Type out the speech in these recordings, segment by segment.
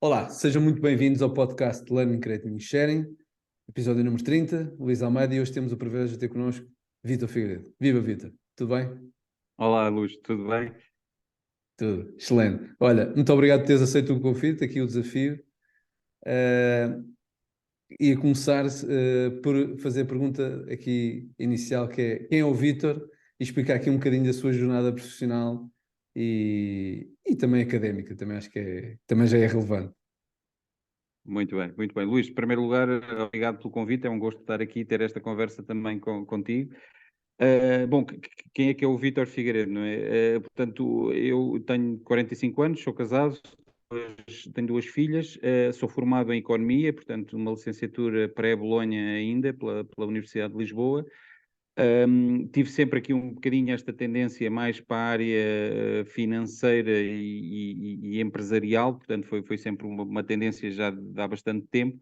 Olá, sejam muito bem-vindos ao podcast Learning, Creating e Sharing, episódio número 30. Luís Almeida, e hoje temos o privilégio de ter connosco Vítor Figueiredo. Viva, Vítor! Tudo bem? Olá, Luz, tudo bem? Tudo. Excelente. Olha, muito obrigado por teres aceito o convite, aqui o desafio. Uh, Ia começar por fazer a pergunta aqui inicial, que é quem é o Vítor? E explicar aqui um bocadinho da sua jornada profissional e também académica, também acho que também já é relevante. Muito bem, muito bem. Luís, em primeiro lugar, obrigado pelo convite, é um gosto estar aqui e ter esta conversa também contigo. Bom, quem é que é o Vítor Figueiredo, não é? Portanto, eu tenho 45 anos, sou casado, tenho duas filhas, sou formado em Economia, portanto, uma licenciatura pré-Bolonha ainda, pela Universidade de Lisboa. Tive sempre aqui um bocadinho esta tendência mais para a área financeira e empresarial, portanto foi sempre uma tendência já de há bastante tempo.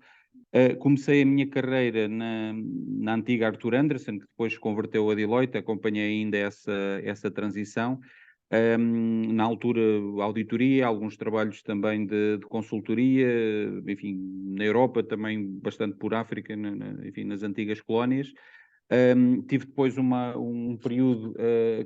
Comecei a minha carreira na antiga Arthur Andersen, que depois se converteu a Deloitte, acompanhei ainda essa transição. Na altura, auditoria, alguns trabalhos também de consultoria, enfim, na Europa, também bastante por África, enfim, nas antigas colónias. Tive depois um período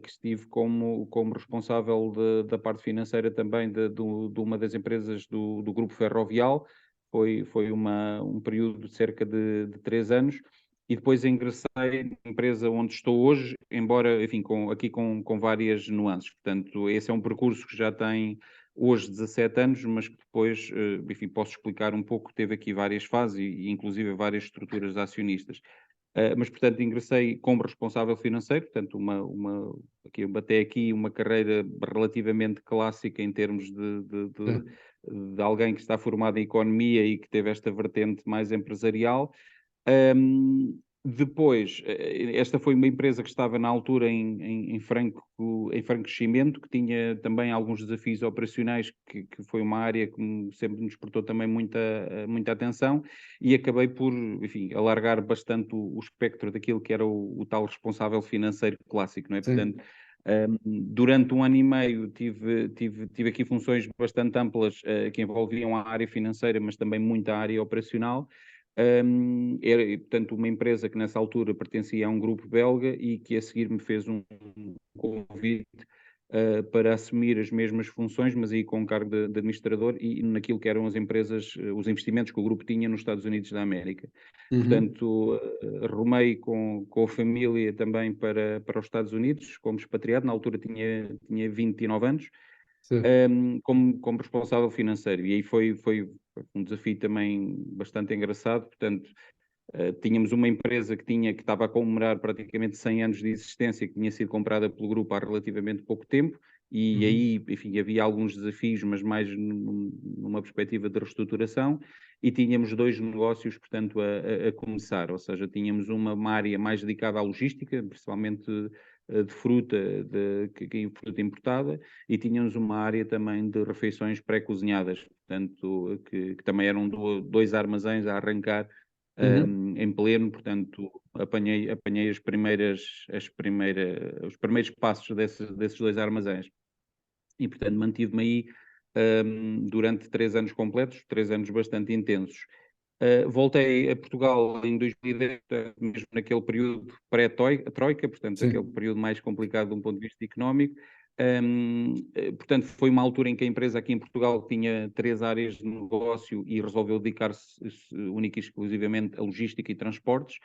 que estive como responsável da parte financeira também de uma das empresas do Grupo Ferrovial. Foi um período de cerca de 3 anos. E depois ingressei na empresa onde estou hoje, embora, enfim, aqui com várias nuances. Portanto, esse é um percurso que já tem hoje 17 anos, mas que depois, enfim, posso explicar um pouco, teve aqui várias fases e inclusive várias estruturas acionistas. Mas, portanto, ingressei como responsável financeiro, portanto, até aqui uma carreira relativamente clássica em termos de alguém que está formado em economia e que teve esta vertente mais empresarial. Depois, esta foi uma empresa que estava na altura em franco crescimento, que tinha também alguns desafios operacionais, que foi uma área que sempre nos despertou também muita atenção, e acabei por, enfim, alargar bastante o espectro daquilo que era o tal responsável financeiro clássico, não é? Sim. Portanto, durante 1 ano e meio tive aqui funções bastante amplas, que envolviam a área financeira, mas também muita área operacional. Era, portanto, uma empresa que nessa altura pertencia a um grupo belga e que a seguir me fez um convite para assumir as mesmas funções, mas aí com cargo de administrador e naquilo que eram as empresas, os investimentos que o grupo tinha nos Estados Unidos da América. Uhum. Portanto, rumei com a família também para os Estados Unidos, como expatriado, na altura tinha 29 anos, Sim. como responsável financeiro. E aí foi um desafio também bastante engraçado. Portanto, tínhamos uma empresa que estava a comemorar praticamente 100 anos de existência, que tinha sido comprada pelo grupo há relativamente pouco tempo, e Uhum. aí, enfim, havia alguns desafios, mas mais numa perspectiva de reestruturação, e tínhamos dois negócios, portanto, a começar, ou seja, tínhamos uma área mais dedicada à logística, principalmente de fruta, fruta importada, e tínhamos uma área também de refeições pré-cozinhadas, portanto, que também eram dois armazéns a arrancar Uhum. em pleno, portanto, apanhei os primeiros passos desses dois armazéns. E, portanto, mantive-me aí durante 3 anos completos, 3 anos bastante intensos. Voltei a Portugal em 2010, portanto, mesmo naquele período pré-Troika, portanto, aquele Sim. período mais complicado de um ponto de vista económico. Portanto, foi uma altura em que a empresa aqui em Portugal tinha 3 áreas de negócio e resolveu dedicar-se única e exclusivamente a logística e transportes.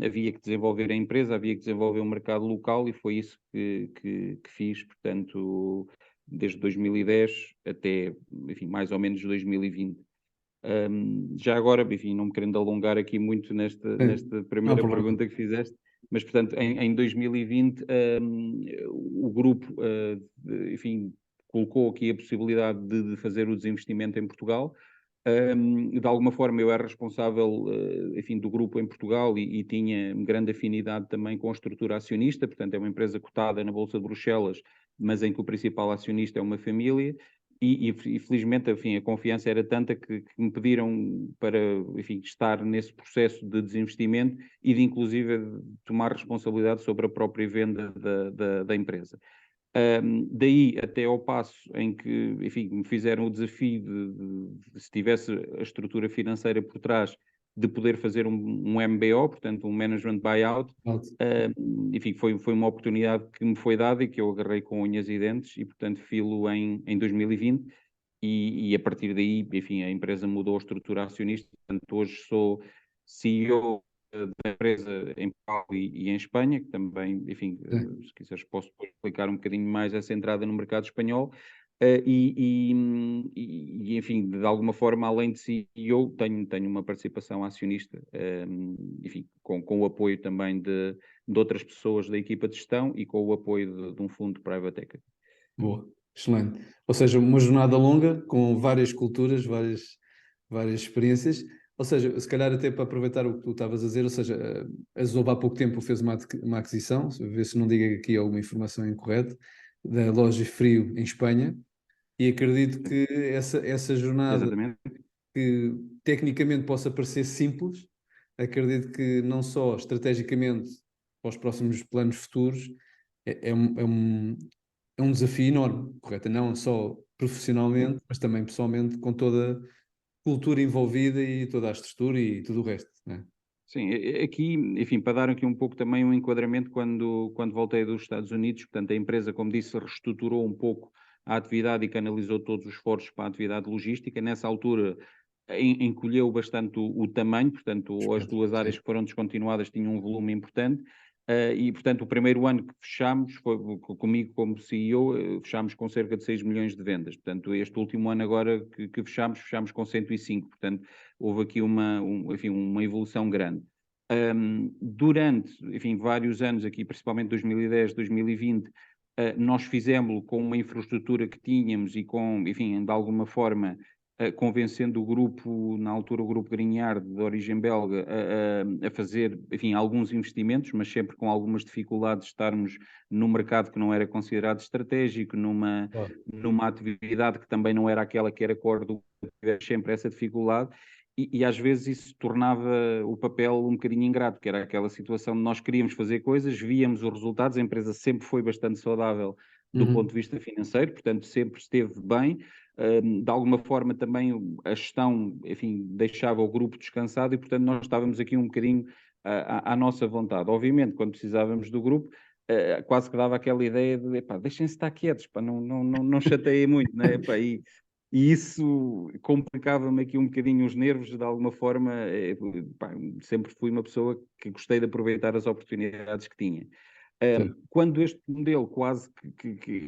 Havia que desenvolver a empresa, havia que desenvolver o mercado local e foi isso que fiz, portanto, desde 2010 até, enfim, mais ou menos 2020. Já agora, enfim, não me querendo alongar aqui muito Sim. nesta Não há primeira problema. pergunta que fizeste, mas, portanto, em 2020, o grupo, enfim, colocou aqui a possibilidade de fazer o desinvestimento em Portugal. De alguma forma, eu era responsável, enfim, do grupo em Portugal e tinha grande afinidade também com a estrutura acionista, portanto, é uma empresa cotada na Bolsa de Bruxelas, mas em que o principal acionista é uma família. E felizmente, enfim, a confiança era tanta que me pediram para, enfim, estar nesse processo de desinvestimento e de, inclusive, tomar responsabilidade sobre a própria venda da empresa. Daí até ao passo em que, enfim, me fizeram o desafio se tivesse a estrutura financeira por trás, de poder fazer um MBO, portanto um Management Buyout. Enfim, foi uma oportunidade que me foi dada e que eu agarrei com unhas e dentes e, portanto, filo em 2020 e a partir daí, enfim, a empresa mudou a estrutura acionista, portanto, hoje sou CEO da empresa em Portugal e em Espanha, que também, enfim, Sim. se quiseres posso explicar um bocadinho mais essa entrada no mercado espanhol. Enfim, de alguma forma, além de CEO, tenho uma participação acionista, enfim, com o apoio também de outras pessoas da equipa de gestão e com o apoio de um fundo de private equity. Boa, excelente. Ou seja, uma jornada longa, com várias culturas, várias experiências. Ou seja, se calhar até para aproveitar o que tu estavas a dizer, ou seja, a Zobo há pouco tempo fez uma aquisição, ver se não diga aqui alguma informação incorreta, da loja Frio em Espanha, e acredito que essa jornada, Exatamente. que tecnicamente possa parecer simples, acredito que não só estrategicamente para os próximos planos futuros, é um desafio enorme, correto? Não só profissionalmente, mas também pessoalmente, com toda a cultura envolvida e toda a estrutura e tudo o resto, né? Sim, aqui, enfim, para dar aqui um pouco também um enquadramento, quando voltei dos Estados Unidos, portanto, a empresa, como disse, reestruturou um pouco a atividade e canalizou todos os esforços para a atividade logística. Nessa altura, encolheu bastante o tamanho, portanto, as duas Sim. áreas que foram descontinuadas tinham um volume importante. E, portanto, o primeiro ano que fechámos, foi comigo como CEO, fechámos com cerca de 6 milhões de vendas. Portanto, este último ano agora que fechámos com 105. Portanto, houve aqui enfim, uma evolução grande. Durante, enfim, vários anos aqui, principalmente 2010, 2020, nós fizemos com uma infraestrutura que tínhamos e com, enfim, de alguma forma, convencendo o grupo, na altura o grupo Grignard, de origem belga, a fazer, enfim, alguns investimentos, mas sempre com algumas dificuldades de estarmos num mercado que não era considerado estratégico, Claro. numa atividade que também não era aquela que era core do sempre essa dificuldade. E às vezes isso tornava o papel um bocadinho ingrato, que era aquela situação de nós queríamos fazer coisas, víamos os resultados, a empresa sempre foi bastante saudável do ponto de Uhum. vista financeiro, portanto sempre esteve bem. De alguma forma também a gestão, enfim, deixava o grupo descansado e, portanto, nós estávamos aqui um bocadinho à nossa vontade. Obviamente, quando precisávamos do grupo, quase que dava aquela ideia de, epá, deixem-se estar quietos, pá, não chateiem muito, né? Epá, e isso complicava-me aqui um bocadinho os nervos, de alguma forma. Pá, sempre fui uma pessoa que gostei de aproveitar as oportunidades que tinha. Sim. Quando este modelo quase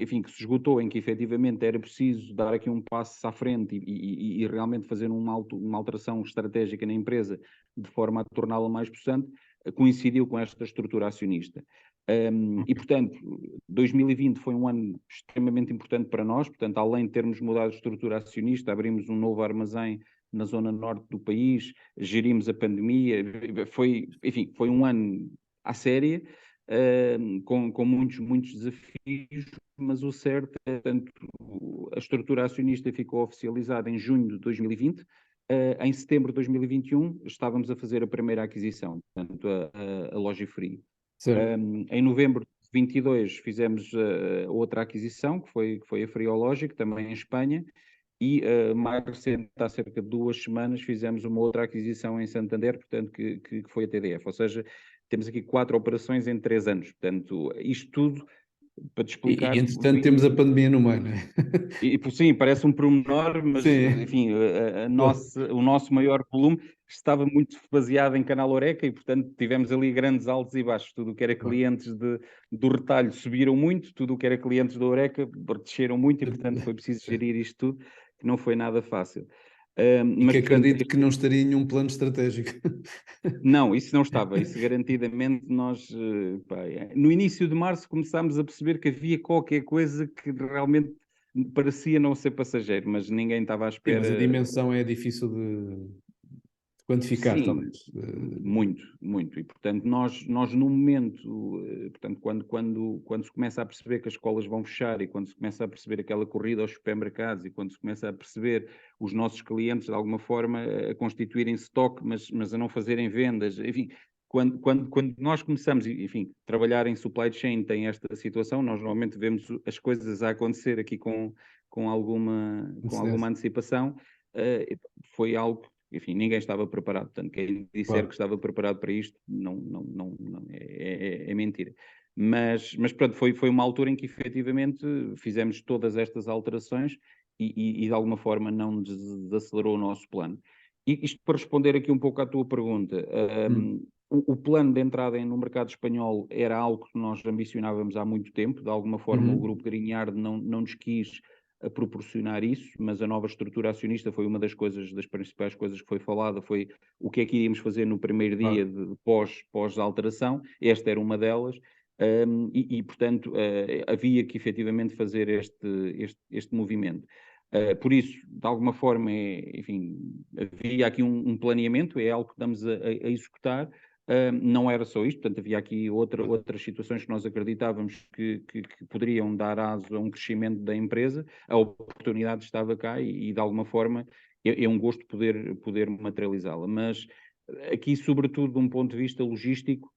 enfim, que se esgotou, em que efetivamente era preciso dar aqui um passo à frente e realmente fazer uma alteração estratégica na empresa de forma a torná-la mais possante, coincidiu com esta estrutura acionista. E, portanto, 2020 foi um ano extremamente importante para nós, portanto, além de termos mudado de estrutura acionista, abrimos um novo armazém na zona norte do país, gerimos a pandemia, enfim, foi um ano à séria, com muitos desafios, mas o certo é, portanto, a estrutura acionista ficou oficializada em junho de 2020. Em setembro de 2021 estávamos a fazer a primeira aquisição, portanto, a Loja Frio. Certo. Em novembro de 22 fizemos outra aquisição, que foi a Friológico, também em Espanha, e mais recente, há cerca de 2 semanas, fizemos uma outra aquisição em Santander, portanto, que foi a TDF. Ou seja, temos aqui 4 operações em 3 anos. Portanto, isto tudo para te explicar. Entretanto temos a pandemia no meio, não é? Sim, parece um pormenor, mas Sim. enfim, o nosso maior volume estava muito baseado em Canal Horeca e, portanto, tivemos ali grandes altos e baixos. Tudo o que era Claro. clientes do retalho subiram muito, tudo o que era clientes da Horeca desceram muito e, portanto, foi preciso Sim. gerir isto tudo, que não foi nada fácil. E Mas, que portanto, acredito que não estaria em nenhum plano estratégico. não, isso não estava. Isso garantidamente nós, pá, no início de março começámos a perceber que havia qualquer coisa que realmente parecia não ser passageiro, mas ninguém estava à Sim, mas a espera. dimensão é difícil de quantificar, Sim, talvez. muito, muito. E, portanto, nós no momento, portanto, quando se começa a perceber que as escolas vão fechar e quando se começa a perceber aquela corrida aos supermercados e quando se começa a perceber os nossos clientes, de alguma forma, a constituírem estoque, mas a não fazerem vendas, enfim, quando nós começamos, enfim, trabalhar em supply chain tem esta situação, nós normalmente vemos as coisas a acontecer aqui com alguma antecipação. Foi algo, enfim, ninguém estava preparado. Portanto, quem disser Claro. que estava preparado para isto, não é mentira. Mas pronto, foi uma altura em que efetivamente fizemos todas estas alterações e de alguma forma não desacelerou o nosso plano. E isto para responder aqui um pouco à tua pergunta, o plano de entrada no mercado espanhol era algo que nós ambicionávamos há muito tempo, de alguma forma o Uhum. Grupo Grignard não nos quis proporcionar isso, mas a nova estrutura acionista foi uma das principais coisas que foi falada, foi o que é que iríamos fazer no primeiro dia Claro. pós-alteração, esta era uma delas, portanto havia que efetivamente fazer este movimento. Por isso, de alguma forma, enfim, havia aqui um planeamento, é algo que estamos a executar. Não era só isto, portanto, havia aqui outras situações que nós acreditávamos que poderiam dar aso a um crescimento da empresa. A oportunidade estava cá e de alguma forma, é um gosto poder materializá-la. Mas aqui, sobretudo, de um ponto de vista logístico,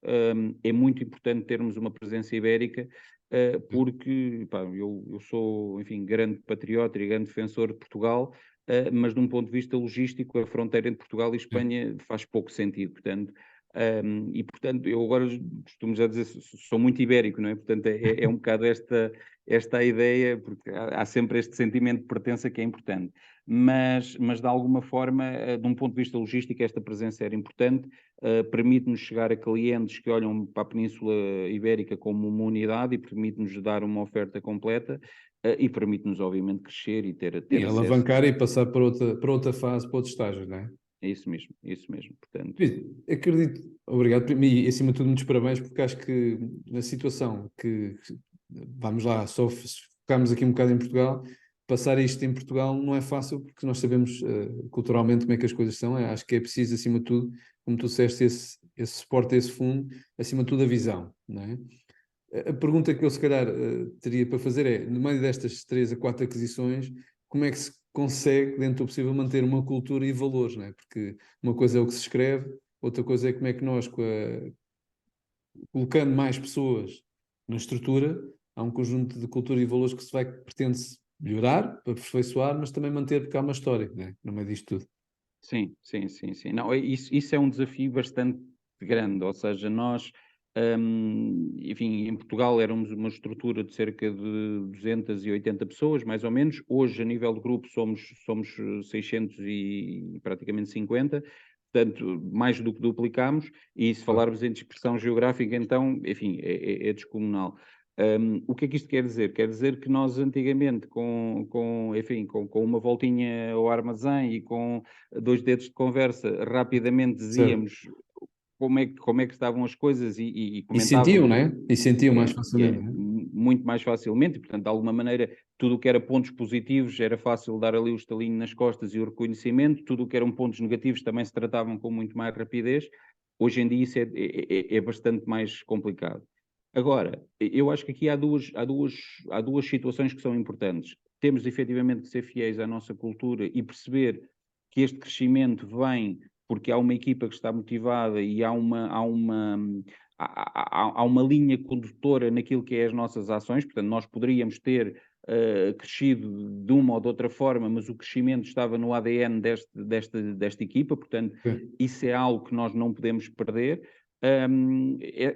é muito importante termos uma presença ibérica, porque pá, eu sou, enfim, grande patriota e grande defensor de Portugal, mas de um ponto de vista logístico, a fronteira entre Portugal e Espanha faz pouco sentido. Portanto, eu agora costumo já dizer, sou muito ibérico, não é? Portanto, é um bocado esta a ideia, porque há sempre este sentimento de pertença que é importante. Mas de alguma forma, de um ponto de vista logístico, esta presença era importante, permite-nos chegar a clientes que olham para a Península Ibérica como uma unidade e permite-nos dar uma oferta completa, e permite-nos, obviamente, crescer e ter E acesso. alavancar e passar para outra fase, para outro estágio, não é? É isso mesmo, isso mesmo. Portanto, Acredito, obrigado, e acima de tudo, muitos parabéns, porque acho que na situação vamos lá, só focarmos aqui um bocado em Portugal, passar isto em Portugal não é fácil, porque nós sabemos culturalmente como é que as coisas são. Acho que é preciso, acima de tudo, como tu disseste, esse suporte, esse fundo, acima de tudo, a visão, não é? A pergunta que eu, se calhar, teria para fazer é, no meio destas 3 a 4 aquisições, como é que se consegue, dentro do possível, manter uma cultura e valores, não é? Porque uma coisa é o que se escreve, outra coisa é como é que nós, colocando mais pessoas na estrutura, há um conjunto de cultura e valores que pretende-se melhorar, aperfeiçoar, mas também manter, porque há uma história, não é? No meio disto tudo. sim, sim, sim, sim. Não, isso é um desafio bastante grande, ou seja, nós, enfim, em Portugal éramos uma estrutura de cerca de 280 pessoas, mais ou menos. Hoje, a nível de grupo, somos 600 e praticamente 50, portanto, mais do que duplicamos, e se Claro. falarmos em dispersão geográfica, então, enfim, é descomunal. O que é que isto quer dizer? Quer dizer que nós antigamente, enfim, com uma voltinha ao armazém e com 2 dedos de conversa, rapidamente Certo. dizíamos como é que estavam as coisas e E sentiam, comentávamos não é? E sentiam mais facilmente, não é? muito mais facilmente, e, portanto, de alguma maneira, tudo o que era pontos positivos era fácil dar ali o estalinho nas costas e o reconhecimento, tudo o que eram pontos negativos também se tratavam com muito mais rapidez. Hoje em dia isso é bastante mais complicado. Agora, eu acho que aqui há duas situações que são importantes. Temos efetivamente que ser fiéis à nossa cultura e perceber que este crescimento vem porque há uma equipa que está motivada e há uma linha condutora naquilo que é as nossas ações. Portanto, nós poderíamos ter crescido de uma ou de outra forma, mas o crescimento estava no ADN desta equipa. Portanto, Sim. isso é algo que nós não podemos perder.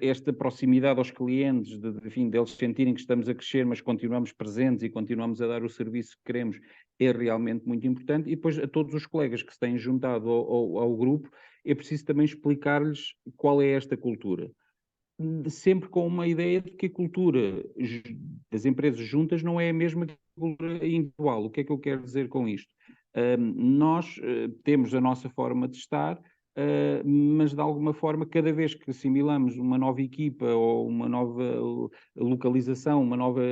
Esta proximidade aos clientes, enfim, deles sentirem que estamos a crescer, mas continuamos presentes e continuamos a dar o serviço que queremos, é realmente muito importante. E depois, a todos os colegas que se têm juntado ao grupo, é preciso também explicar-lhes qual é esta cultura. Sempre com uma ideia de que a cultura das empresas juntas não é a mesma que a cultura individual. O que é que eu quero dizer com isto? Nós temos a nossa forma de estar, mas de alguma forma, cada vez que assimilamos uma nova equipa ou uma nova localização, uma nova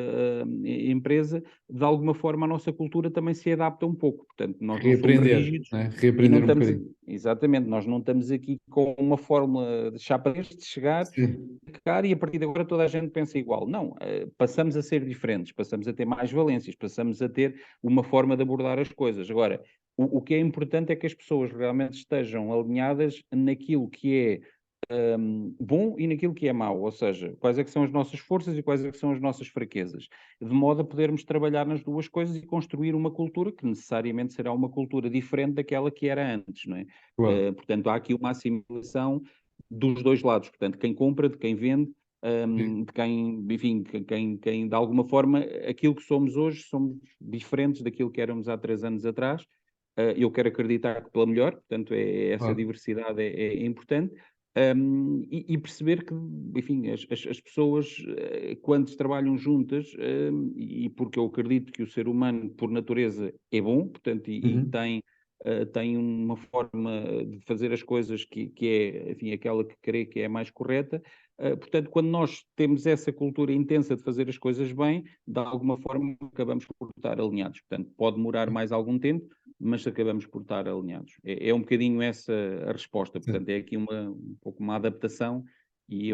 empresa, de alguma forma a nossa cultura também se adapta um pouco. Portanto, nós não somos Reaprender, rígidos não é? e não Reaprender um estamos, bocadinho. exatamente, nós não estamos aqui com uma fórmula de chapa de chegar Sim. e a partir de agora toda a gente pensa igual. Não, passamos a ser diferentes, passamos a ter mais valências, passamos a ter uma forma de abordar as coisas. Agora, o que é importante é que as pessoas realmente estejam alinhadas naquilo que bom e naquilo que é mau, ou seja, quais é que são as nossas forças e quais é que são as nossas fraquezas, de modo a podermos trabalhar nas duas coisas e construir uma cultura que necessariamente será uma cultura diferente daquela que era antes, não é? Claro. Portanto, há aqui uma assimilação dos dois lados, portanto, quem compra, de quem vende, Sim. de quem, enfim, quem de alguma forma, aquilo que somos hoje, somos diferentes daquilo que éramos há 3 anos atrás. Eu quero acreditar que pela melhor, portanto, essa Claro. diversidade é importante. E perceber que, enfim, as pessoas, quando trabalham juntas, e porque eu acredito que o ser humano, por natureza, é bom, portanto, e Uhum. tem uma forma de fazer as coisas que é, enfim, aquela que creio que é a mais correta. Portanto, quando nós temos essa cultura intensa de fazer as coisas bem, de alguma forma acabamos por estar alinhados. Portanto, pode demorar mais algum tempo, mas acabamos por estar alinhados. É um bocadinho essa a resposta. Sim. Portanto, é aqui um pouco uma adaptação e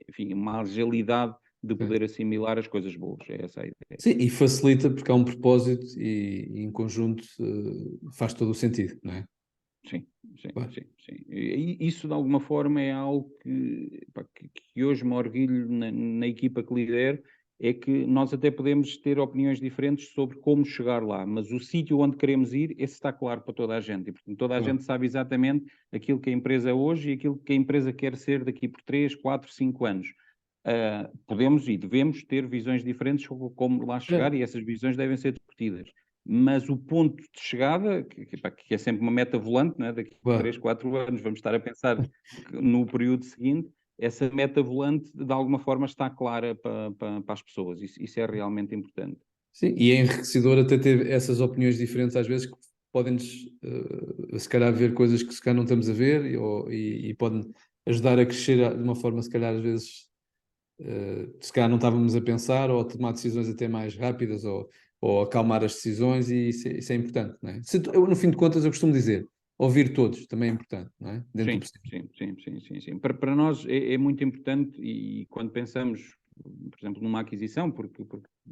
enfim, uma agilidade de Sim. poder assimilar as coisas boas. É essa a ideia. Sim, e facilita porque há um propósito e em conjunto faz todo o sentido, não é? Sim, sim, Claro. sim, sim. E isso, de alguma forma, é algo que hoje me orgulho na equipa que lidero, é que nós até podemos ter opiniões diferentes sobre como chegar lá, mas o sítio onde queremos ir, esse está claro para toda a gente. E, portanto, toda a Claro. gente sabe exatamente aquilo que a empresa é hoje e aquilo que a empresa quer ser daqui por 3, 4, 5 anos. Podemos e devemos ter visões diferentes sobre como lá chegar É, e essas visões devem ser discutidas, mas o ponto de chegada, que é sempre uma meta volante, não é? Daqui a 3, claro. 4 anos vamos estar a pensar no período seguinte, essa meta volante de alguma forma está clara para as pessoas, isso é realmente importante. Sim, e é enriquecedor até ter essas opiniões diferentes às vezes que podem-nos, se calhar, ver coisas que se calhar não estamos a ver e podem ajudar a crescer de uma forma, se calhar, às vezes, se calhar não estávamos a pensar ou a tomar decisões até mais rápidas ou acalmar as decisões e isso é importante, não é? No fim de contas, eu costumo dizer, ouvir todos também é importante, não é? Dentro do Sim, possível. sim, sim, sim, sim, sim. Para nós é muito importante e quando pensamos, por exemplo, numa aquisição, porque,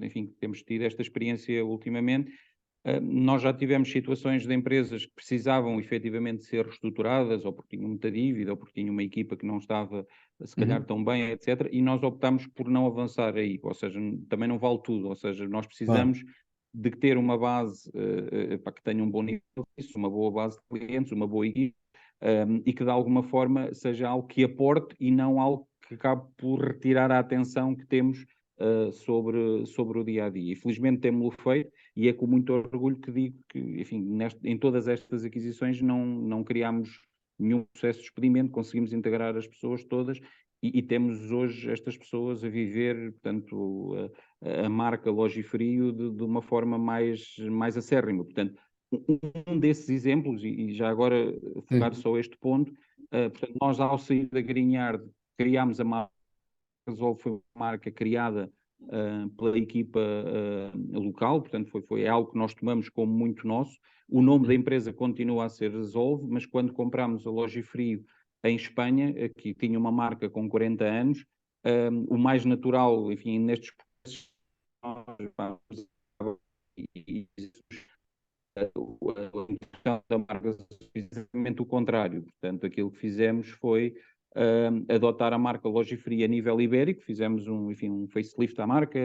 enfim, temos tido esta experiência ultimamente. Nós já tivemos situações de empresas que precisavam efetivamente ser reestruturadas, ou porque tinham muita dívida, ou porque tinham uma equipa que não estava, se calhar, Uhum. tão bem, etc. E nós optámos por não avançar aí, ou seja, também não vale tudo, ou seja, nós Claro. precisamos de ter uma base para que tenha um bom nível de serviço, uma boa base de clientes, uma boa equipe, e que de alguma forma seja algo que aporte e não algo que acabe por retirar a atenção que temos sobre o dia a dia. E felizmente temos-lo feito e é com muito orgulho que digo que, enfim, em todas estas aquisições não criámos nenhum processo de despedimento, conseguimos integrar as pessoas todas e temos hoje estas pessoas a viver, portanto, a marca Logifrio de uma forma mais acérrima. Portanto, um desses exemplos, e já agora focar Sim. só este ponto, portanto, nós ao sair da Grignard criámos a marca Resolve, foi uma marca criada pela equipa local, portanto foi algo que nós tomamos como muito nosso. O nome da Uhum. empresa continua a ser Resolve, mas quando comprámos a Logifrio em Espanha, que tinha uma marca com 40 anos, o mais natural, enfim, nestes processos, a interpretação da marca precisamente o contrário. Portanto, aquilo que fizemos foi adotar a marca Logifree a nível ibérico, fizemos enfim, um facelift à marca,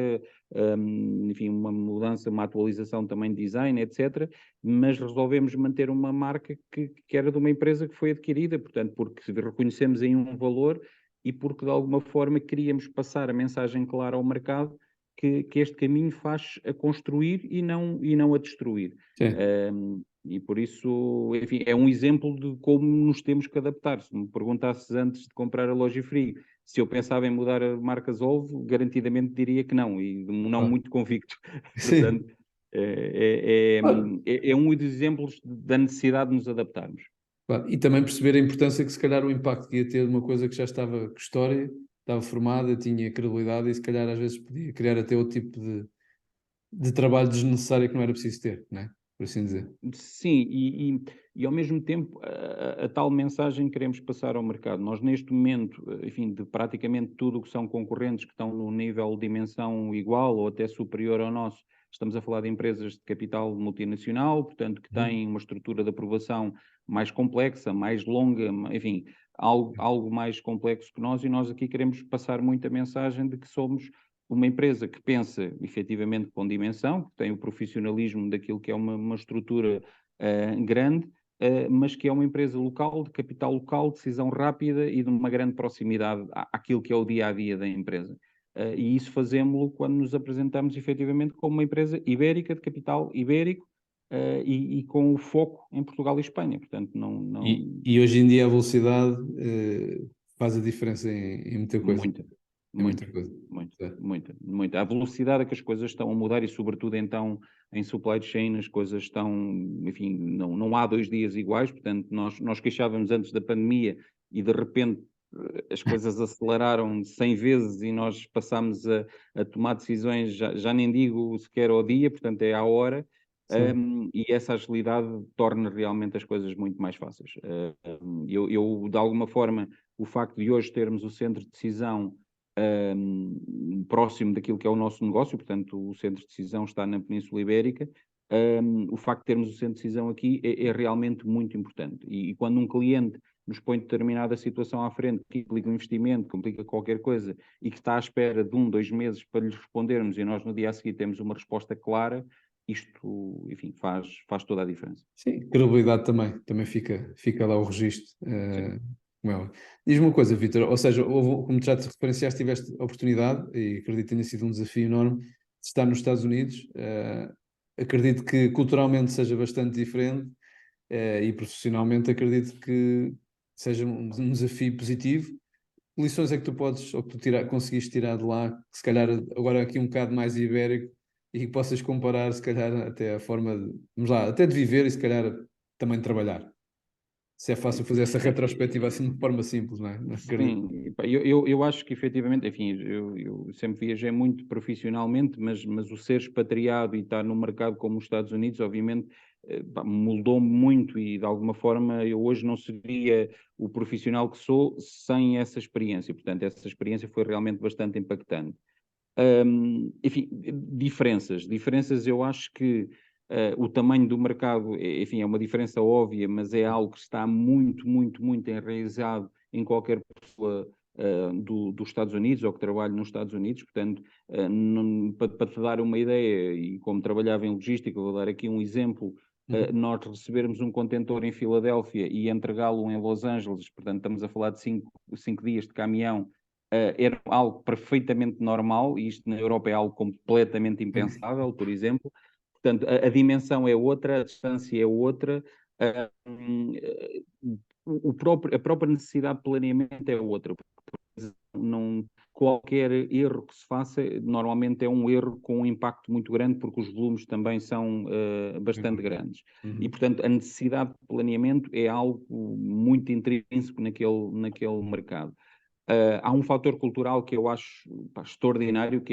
enfim, uma mudança, uma atualização também de design, etc. Mas resolvemos manter uma marca que era de uma empresa que foi adquirida, portanto, porque reconhecemos em um valor e porque de alguma forma queríamos passar a mensagem clara ao mercado que este caminho faz a construir e não a destruir. Sim. E por isso, enfim, é um exemplo de como nos temos que adaptar. Se me perguntasses antes de comprar a Logifrio se eu pensava em mudar a marca Zolvo, garantidamente diria que não, e não Claro. muito convicto. Sim. Portanto, é, é, Claro. é um dos exemplos da necessidade de nos adaptarmos. Claro, e também perceber a importância que se calhar o impacto que ia ter de uma coisa que já estava com história, estava formada, tinha credibilidade e se calhar às vezes podia criar até outro tipo de trabalho desnecessário que não era preciso ter, não é? Por assim dizer. Sim, e ao mesmo tempo a tal mensagem que queremos passar ao mercado. Nós neste momento, enfim, de praticamente tudo o que são concorrentes que estão no nível de dimensão igual ou até superior ao nosso, estamos a falar de empresas de capital multinacional, portanto, que têm uma estrutura de aprovação mais complexa, mais longa, enfim, algo mais complexo que nós, e nós aqui queremos passar muito a mensagem de que somos uma empresa que pensa efetivamente com dimensão, que tem o profissionalismo daquilo que é uma estrutura grande, mas que é uma empresa local, de capital local, decisão rápida e de uma grande proximidade àquilo que é o dia-a-dia da empresa. E isso fazemos-lo quando nos apresentamos efetivamente como uma empresa ibérica, de capital ibérico, e com o foco em Portugal e Espanha. Portanto, E hoje em dia a velocidade faz a diferença em muita coisa. Muita, Em muita muita, coisa. muita, É. muita, muita. A velocidade a que as coisas estão a mudar e, sobretudo, então, em supply chain, as coisas estão, enfim, não há 2 dias iguais. Portanto, nós queixávamos antes da pandemia e, de repente, as coisas aceleraram 100 vezes e nós passámos a tomar decisões, já nem digo sequer ao dia, portanto, é à hora. E essa agilidade torna realmente as coisas muito mais fáceis. De alguma forma, o facto de hoje termos o centro de decisão próximo daquilo que é o nosso negócio, portanto, o centro de decisão está na Península Ibérica, o facto de termos o centro de decisão aqui é realmente muito importante. E quando um cliente nos põe determinada situação à frente, que implica um investimento, que implica qualquer coisa, e que está à espera de 2 meses para lhes respondermos, e nós no dia a seguir temos uma resposta clara, isto, enfim, faz toda a diferença. Sim, credibilidade também fica lá o registro. Sim. Como é óbvio. Diz-me uma coisa, Vítor, ou seja, como já te referenciaste, tiveste a oportunidade, e acredito que tenha sido um desafio enorme, de estar nos Estados Unidos. Acredito que culturalmente seja bastante diferente, e profissionalmente acredito que seja um desafio positivo. Que lições é que tu podes, ou que tu conseguiste tirar de lá, que se calhar agora aqui um bocado mais ibérico, e que possas comparar, se calhar, até a forma de, vamos lá, até de viver e se calhar também de trabalhar. Se é fácil fazer essa retrospectiva assim de forma simples, não é? Não acredito. Sim, pá, eu acho que efetivamente, enfim, eu sempre viajei muito profissionalmente, mas o ser expatriado e estar num mercado como os Estados Unidos, obviamente, pá, moldou-me muito e de alguma forma eu hoje não seria o profissional que sou sem essa experiência. Portanto, essa experiência foi realmente bastante impactante. Enfim, diferenças eu acho que o tamanho do mercado, enfim, é uma diferença óbvia, mas é algo que está muito, muito, muito enraizado em qualquer pessoa dos Estados Unidos ou que trabalhe nos Estados Unidos. Portanto, para te dar uma ideia, e como trabalhava em logística, vou dar aqui um exemplo. Nós recebermos um contentor em Filadélfia e entregá-lo em Los Angeles, portanto, estamos a falar de 5 dias de caminhão. Era algo perfeitamente normal, e isto na Europa é algo completamente impensável, por exemplo. Portanto, a dimensão é outra, a distância é outra, a própria necessidade de planeamento é outra. Não, qualquer erro que se faça, normalmente é um erro com um impacto muito grande, porque os volumes também são bastante grandes. E, portanto, a necessidade de planeamento é algo muito intrínseco naquele mercado. Há um fator cultural que eu acho extraordinário, que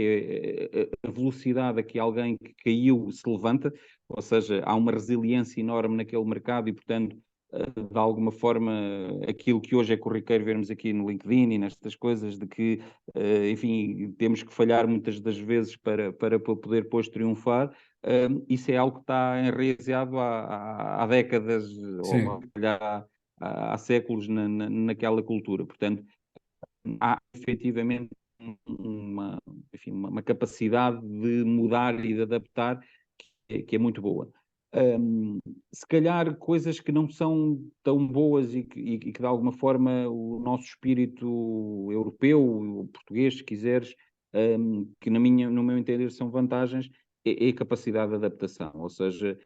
é a velocidade a que alguém que caiu se levanta, ou seja, há uma resiliência enorme naquele mercado e, portanto, de alguma forma, aquilo que hoje é corriqueiro vermos aqui no LinkedIn e nestas coisas, de que, enfim, temos que falhar muitas das vezes para poder depois triunfar, isso é algo que está enraizado há décadas, ou Sim. há séculos naquela cultura. Portanto, há efetivamente enfim, uma capacidade de mudar e de adaptar que é muito boa. Se calhar coisas que não são tão boas e que de alguma forma o nosso espírito europeu, o português, se quiseres, que no meu entender são vantagens, é a capacidade de adaptação. Ou seja,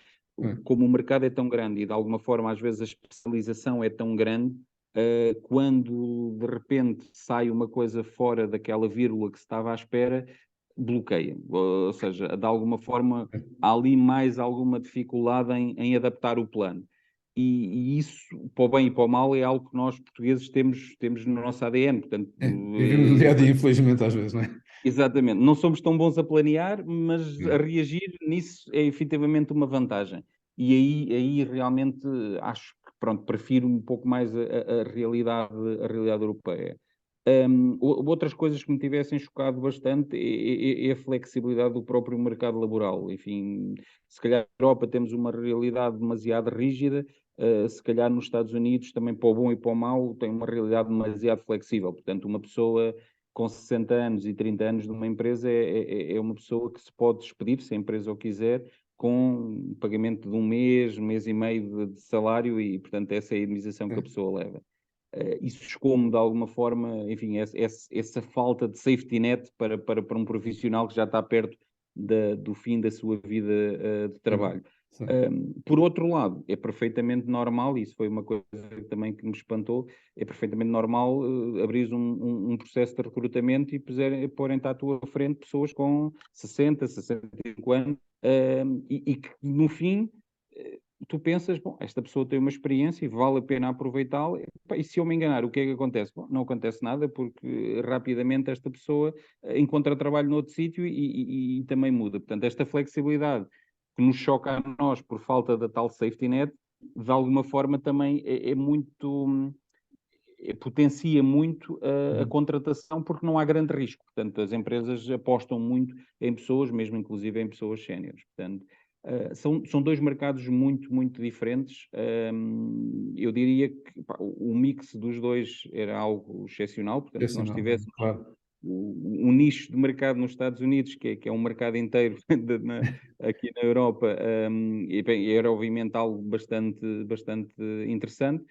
como o mercado é tão grande e de alguma forma às vezes a especialização é tão grande, quando de repente sai uma coisa fora daquela vírgula que se estava à espera, bloqueia. Ou seja, de alguma forma há ali mais alguma dificuldade em adaptar o plano. E isso, para o bem e para o mal, é algo que nós portugueses temos no nosso ADN. Portanto, Vivemos no dia a dia, infelizmente, às vezes, não é? exatamente. Não somos tão bons a planear, mas a reagir nisso é efetivamente uma vantagem. E aí realmente acho que, pronto, prefiro um pouco mais a realidade europeia. Outras coisas que me tivessem chocado bastante é a flexibilidade do próprio mercado laboral. Enfim, se calhar na Europa temos uma realidade demasiado rígida, se calhar nos Estados Unidos, também para o bom e para o mau, tem uma realidade demasiado flexível. Portanto, uma pessoa com 60 anos e 30 anos numa empresa é uma pessoa que se pode despedir, se a empresa o quiser, com um pagamento de um mês e meio de salário e, portanto, essa é a indemnização que a pessoa leva. Isso esconde de alguma forma, enfim, essa falta de safety net para um profissional que já está perto do fim da sua vida de trabalho. Sim. Por outro lado, é perfeitamente normal, e isso foi uma coisa também que me espantou, é perfeitamente normal abrir um processo de recrutamento e porem-te à tua frente pessoas com 60, 65 anos, e que no fim tu pensas, bom, esta pessoa tem uma experiência e vale a pena aproveitá-la, e se eu me enganar, o que é que acontece? Bom, não acontece nada, porque rapidamente esta pessoa encontra trabalho noutro sítio e também muda. Portanto, esta flexibilidade que nos choca a nós por falta da tal safety net, de alguma forma também é muito... potencia muito a contratação porque não há grande risco. Portanto, as empresas apostam muito em pessoas, mesmo inclusive em pessoas séniores. Portanto, são dois mercados muito, muito diferentes. Eu diria que pá, o mix dos dois era algo excepcional. Portanto, se nós Excepcional, tivéssemos claro. um nicho de mercado nos Estados Unidos, que é um mercado inteiro aqui na Europa, e bem, era obviamente algo bastante interessante.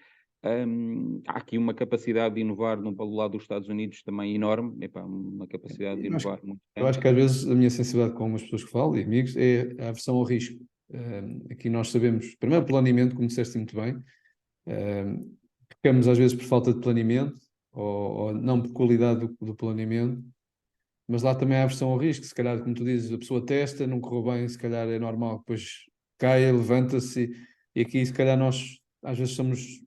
Há aqui uma capacidade de inovar pelo lado dos Estados Unidos também enorme, epá, uma capacidade de Eu acho, inovar muito eu grande. acho que às vezes a minha sensibilidade com as pessoas que falo e amigos é a aversão ao risco. Aqui nós sabemos, primeiro planeamento, como disseste muito bem, pecamos às vezes por falta de planeamento ou não por qualidade do planeamento, mas lá também há aversão ao risco. Se calhar, como tu dizes, a pessoa testa, não correu bem, se calhar é normal, depois cai, levanta-se e aqui se calhar nós às vezes somos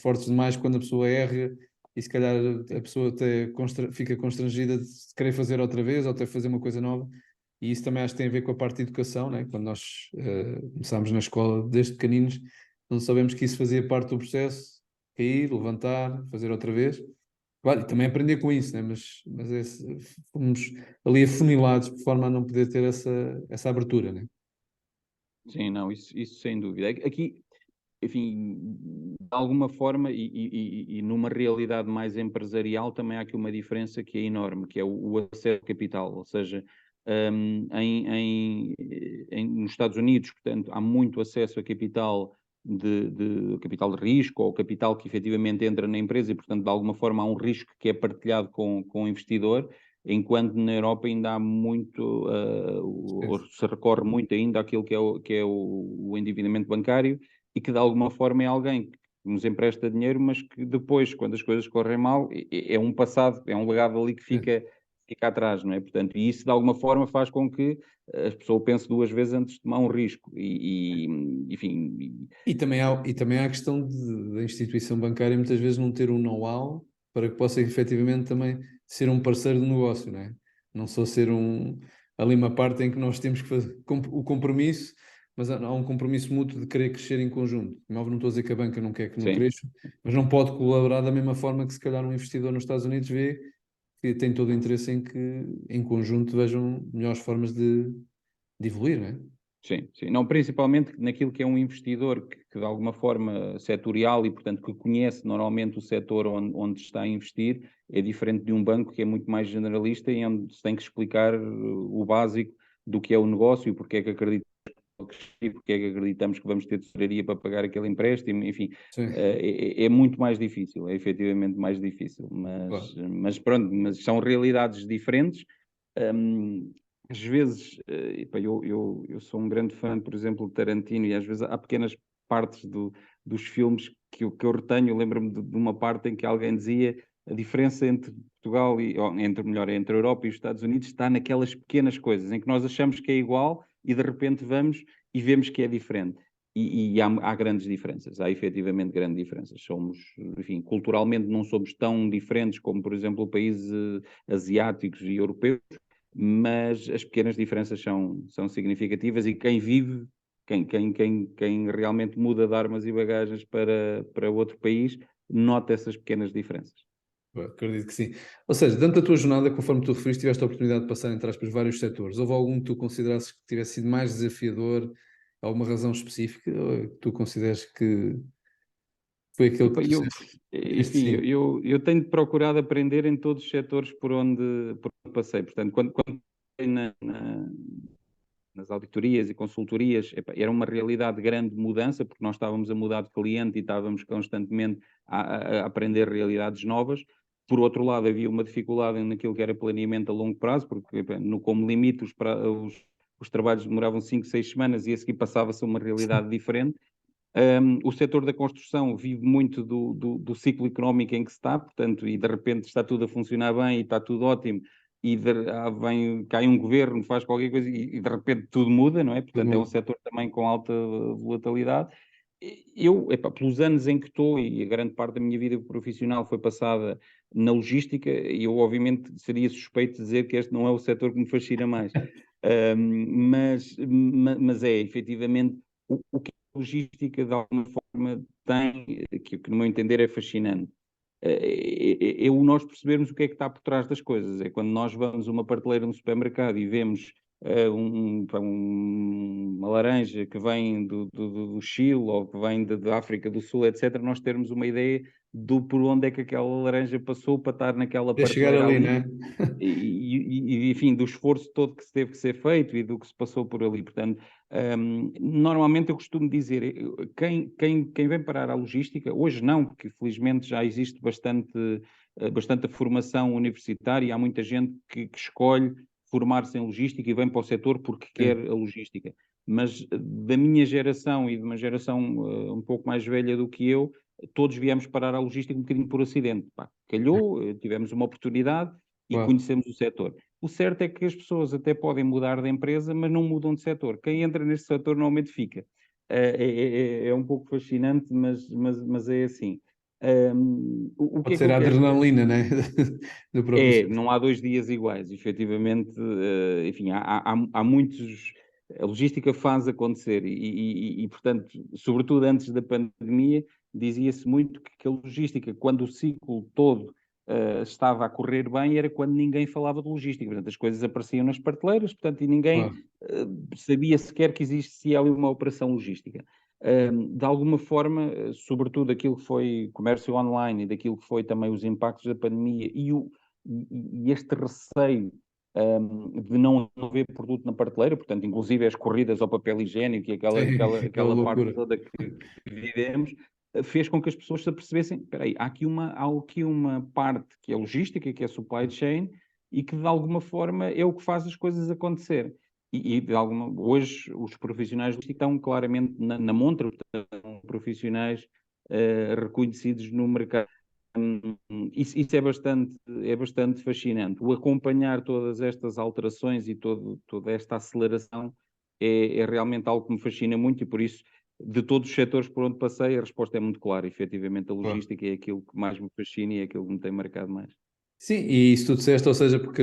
fortes demais quando a pessoa erra e se calhar a pessoa até fica constrangida de querer fazer outra vez ou até fazer uma coisa nova. E isso também acho que tem a ver com a parte de educação, né? Quando nós começámos na escola desde pequeninos, não sabemos que isso fazia parte do processo, cair, levantar, fazer outra vez. Claro, e também aprender com isso, né? Fomos ali afunilados por forma a não poder ter essa abertura, né? Sim, não, isso sem dúvida. Aqui, enfim, de alguma forma e numa realidade mais empresarial também há aqui uma diferença que é enorme, que é o acesso ao capital, ou seja, nos Estados Unidos, portanto, há muito acesso a capital de capital de risco ou capital que efetivamente entra na empresa e, portanto, de alguma forma há um risco que é partilhado com o investidor, enquanto na Europa ainda há muito, ou se recorre muito ainda àquilo que é o endividamento bancário e que de alguma forma é alguém que nos empresta dinheiro, mas que depois, quando as coisas correm mal, é um passado, é um legado ali que Sim. fica atrás, não é? Portanto, e isso de alguma forma faz com que a pessoa pense duas vezes antes de tomar um risco. Enfim, E também há a questão da instituição bancária muitas vezes não ter um know-how para que possa efetivamente também ser um parceiro de negócio, não é? Não só ser ali uma parte em que nós temos que fazer o compromisso, mas há um compromisso mútuo de querer crescer em conjunto. Como é óbvio, não estou a dizer que a banca não quer que não sim. cresça, mas não pode colaborar da mesma forma que se calhar um investidor nos Estados Unidos vê que tem todo o interesse em que em conjunto vejam melhores formas de evoluir, não é? Sim, sim. Não, principalmente naquilo que é um investidor que de alguma forma setorial e, portanto, que conhece normalmente o setor onde está a investir, é diferente de um banco que é muito mais generalista e onde se tem que explicar o básico do que é o negócio e porque é que acreditamos porque é que acreditamos que vamos ter tesouraria para pagar aquele empréstimo, enfim, Sim, é muito mais difícil, é efetivamente mais difícil, mas, claro. mas pronto, mas são realidades diferentes. Hum, Às vezes, epá, eu sou um grande fã, por exemplo, de Tarantino, e às vezes há pequenas partes dos filmes que eu retenho. Eu lembro-me de uma parte em que alguém dizia a diferença entre Portugal ou entre a Europa e os Estados Unidos está naquelas pequenas coisas em que nós achamos que é igual e de repente vamos e vemos que é diferente. E há grandes diferenças, há efetivamente grandes diferenças. Somos, enfim, culturalmente não somos tão diferentes como, por exemplo, países asiáticos e europeus, mas as pequenas diferenças são significativas e quem vive, quem realmente muda de armas e bagagens para outro país, nota essas pequenas diferenças. Eu acredito que sim. Ou seja, dentro da tua jornada, conforme tu referiste, tiveste a oportunidade de passar, entre aspas, vários setores. Houve algum que tu considerasses que tivesse sido mais desafiador? Alguma razão específica? Ou que tu consideres que foi aquele que Epá, tu disseste? Este enfim, sim. eu tenho procurado aprender em todos os setores por onde passei. Portanto, quando passei nas auditorias e consultorias, epá, era uma realidade de grande mudança, porque nós estávamos a mudar de cliente e estávamos constantemente a aprender realidades novas. Por outro lado, havia uma dificuldade naquilo que era planeamento a longo prazo, porque epá, como limite os trabalhos demoravam 5, 6 semanas e a seguir passava-se a uma realidade diferente. O setor da construção vive muito do ciclo económico em que se está, portanto, e de repente está tudo a funcionar bem e está tudo ótimo, e cai um governo, faz qualquer coisa e de repente tudo muda, não é? Tudo Portanto, é um bom. setor também com alta volatilidade. Eu, epá, pelos anos em que estou, e a grande parte da minha vida profissional foi passada na logística, e eu obviamente seria suspeito de dizer que este não é o setor que me fascina mais. Mas é efetivamente o que logística de alguma forma tem, que no meu entender é fascinante. É o nós percebermos o que é que está por trás das coisas. É quando nós vamos a uma prateleira no supermercado e vemos uma laranja que vem do Chile ou que vem da África do Sul, etc., nós termos uma ideia do por onde é que aquela laranja passou para estar naquela É chegar prateleira ali, não ali é? enfim, do esforço todo que se teve que ser feito e do que se passou por ali. Portanto, normalmente eu costumo dizer, quem vem parar à logística, hoje não, porque felizmente já existe bastante formação universitária e há muita gente que escolhe formar-se em logística e vem para o setor porque quer Sim. a logística. Mas da minha geração e de uma geração um pouco mais velha do que eu, todos viemos parar à logística um bocadinho por acidente. Pá, calhou, tivemos uma oportunidade e Claro. conhecemos o setor. O certo é que as pessoas até podem mudar de empresa, mas não mudam de setor. Quem entra neste setor normalmente fica. É um pouco fascinante, mas é assim. O que Pode é que ser eu a quero dizer? adrenalina, né? Do próprio setor. Não há 2 dias iguais, efetivamente, enfim, há muitos. A logística faz acontecer portanto, sobretudo antes da pandemia, dizia-se muito que a logística, quando o ciclo todo estava a correr bem, era quando ninguém falava de logística. Portanto, as coisas apareciam nas prateleiras, portanto, e ninguém Claro. sabia sequer que existia ali uma operação logística. De alguma forma, sobretudo aquilo que foi comércio online e daquilo que foi também os impactos da pandemia e este receio de não haver produto na prateleira, portanto, inclusive as corridas ao papel higiênico e aquela, Sim, aquela, aquela aquela parte loucura. toda que vivemos, fez com que as pessoas se apercebessem, espera aí, há aqui uma parte que é logística, que é supply chain, e que de alguma forma é o que faz as coisas acontecer. Hoje os profissionais estão claramente na montra, estão profissionais reconhecidos no mercado. Isso é bastante fascinante. O acompanhar todas estas alterações e toda esta aceleração é realmente algo que me fascina muito e por isso, de todos os setores por onde passei, a resposta é muito clara. Efetivamente, a Claro. logística é aquilo que mais me fascina e é aquilo que me tem marcado mais. Sim, e isso tu disseste, ou seja, porque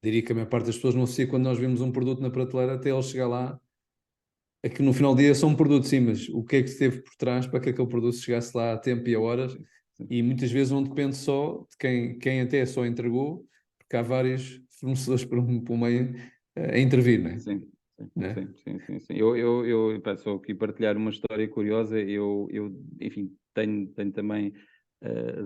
diria que a maior parte das pessoas não associa quando nós vemos um produto na prateleira até ele chegar lá, é que no final do dia é só um produto, sim, mas o que é que esteve por trás para que aquele produto chegasse lá a tempo e a horas? E muitas vezes não depende só de quem até só entregou, porque há vários fornecedores por um meio a intervir, não é? Sim, sim, Né? sim, sim, sim, sim. Eu pá, só aqui partilhar uma história curiosa. Enfim, tenho também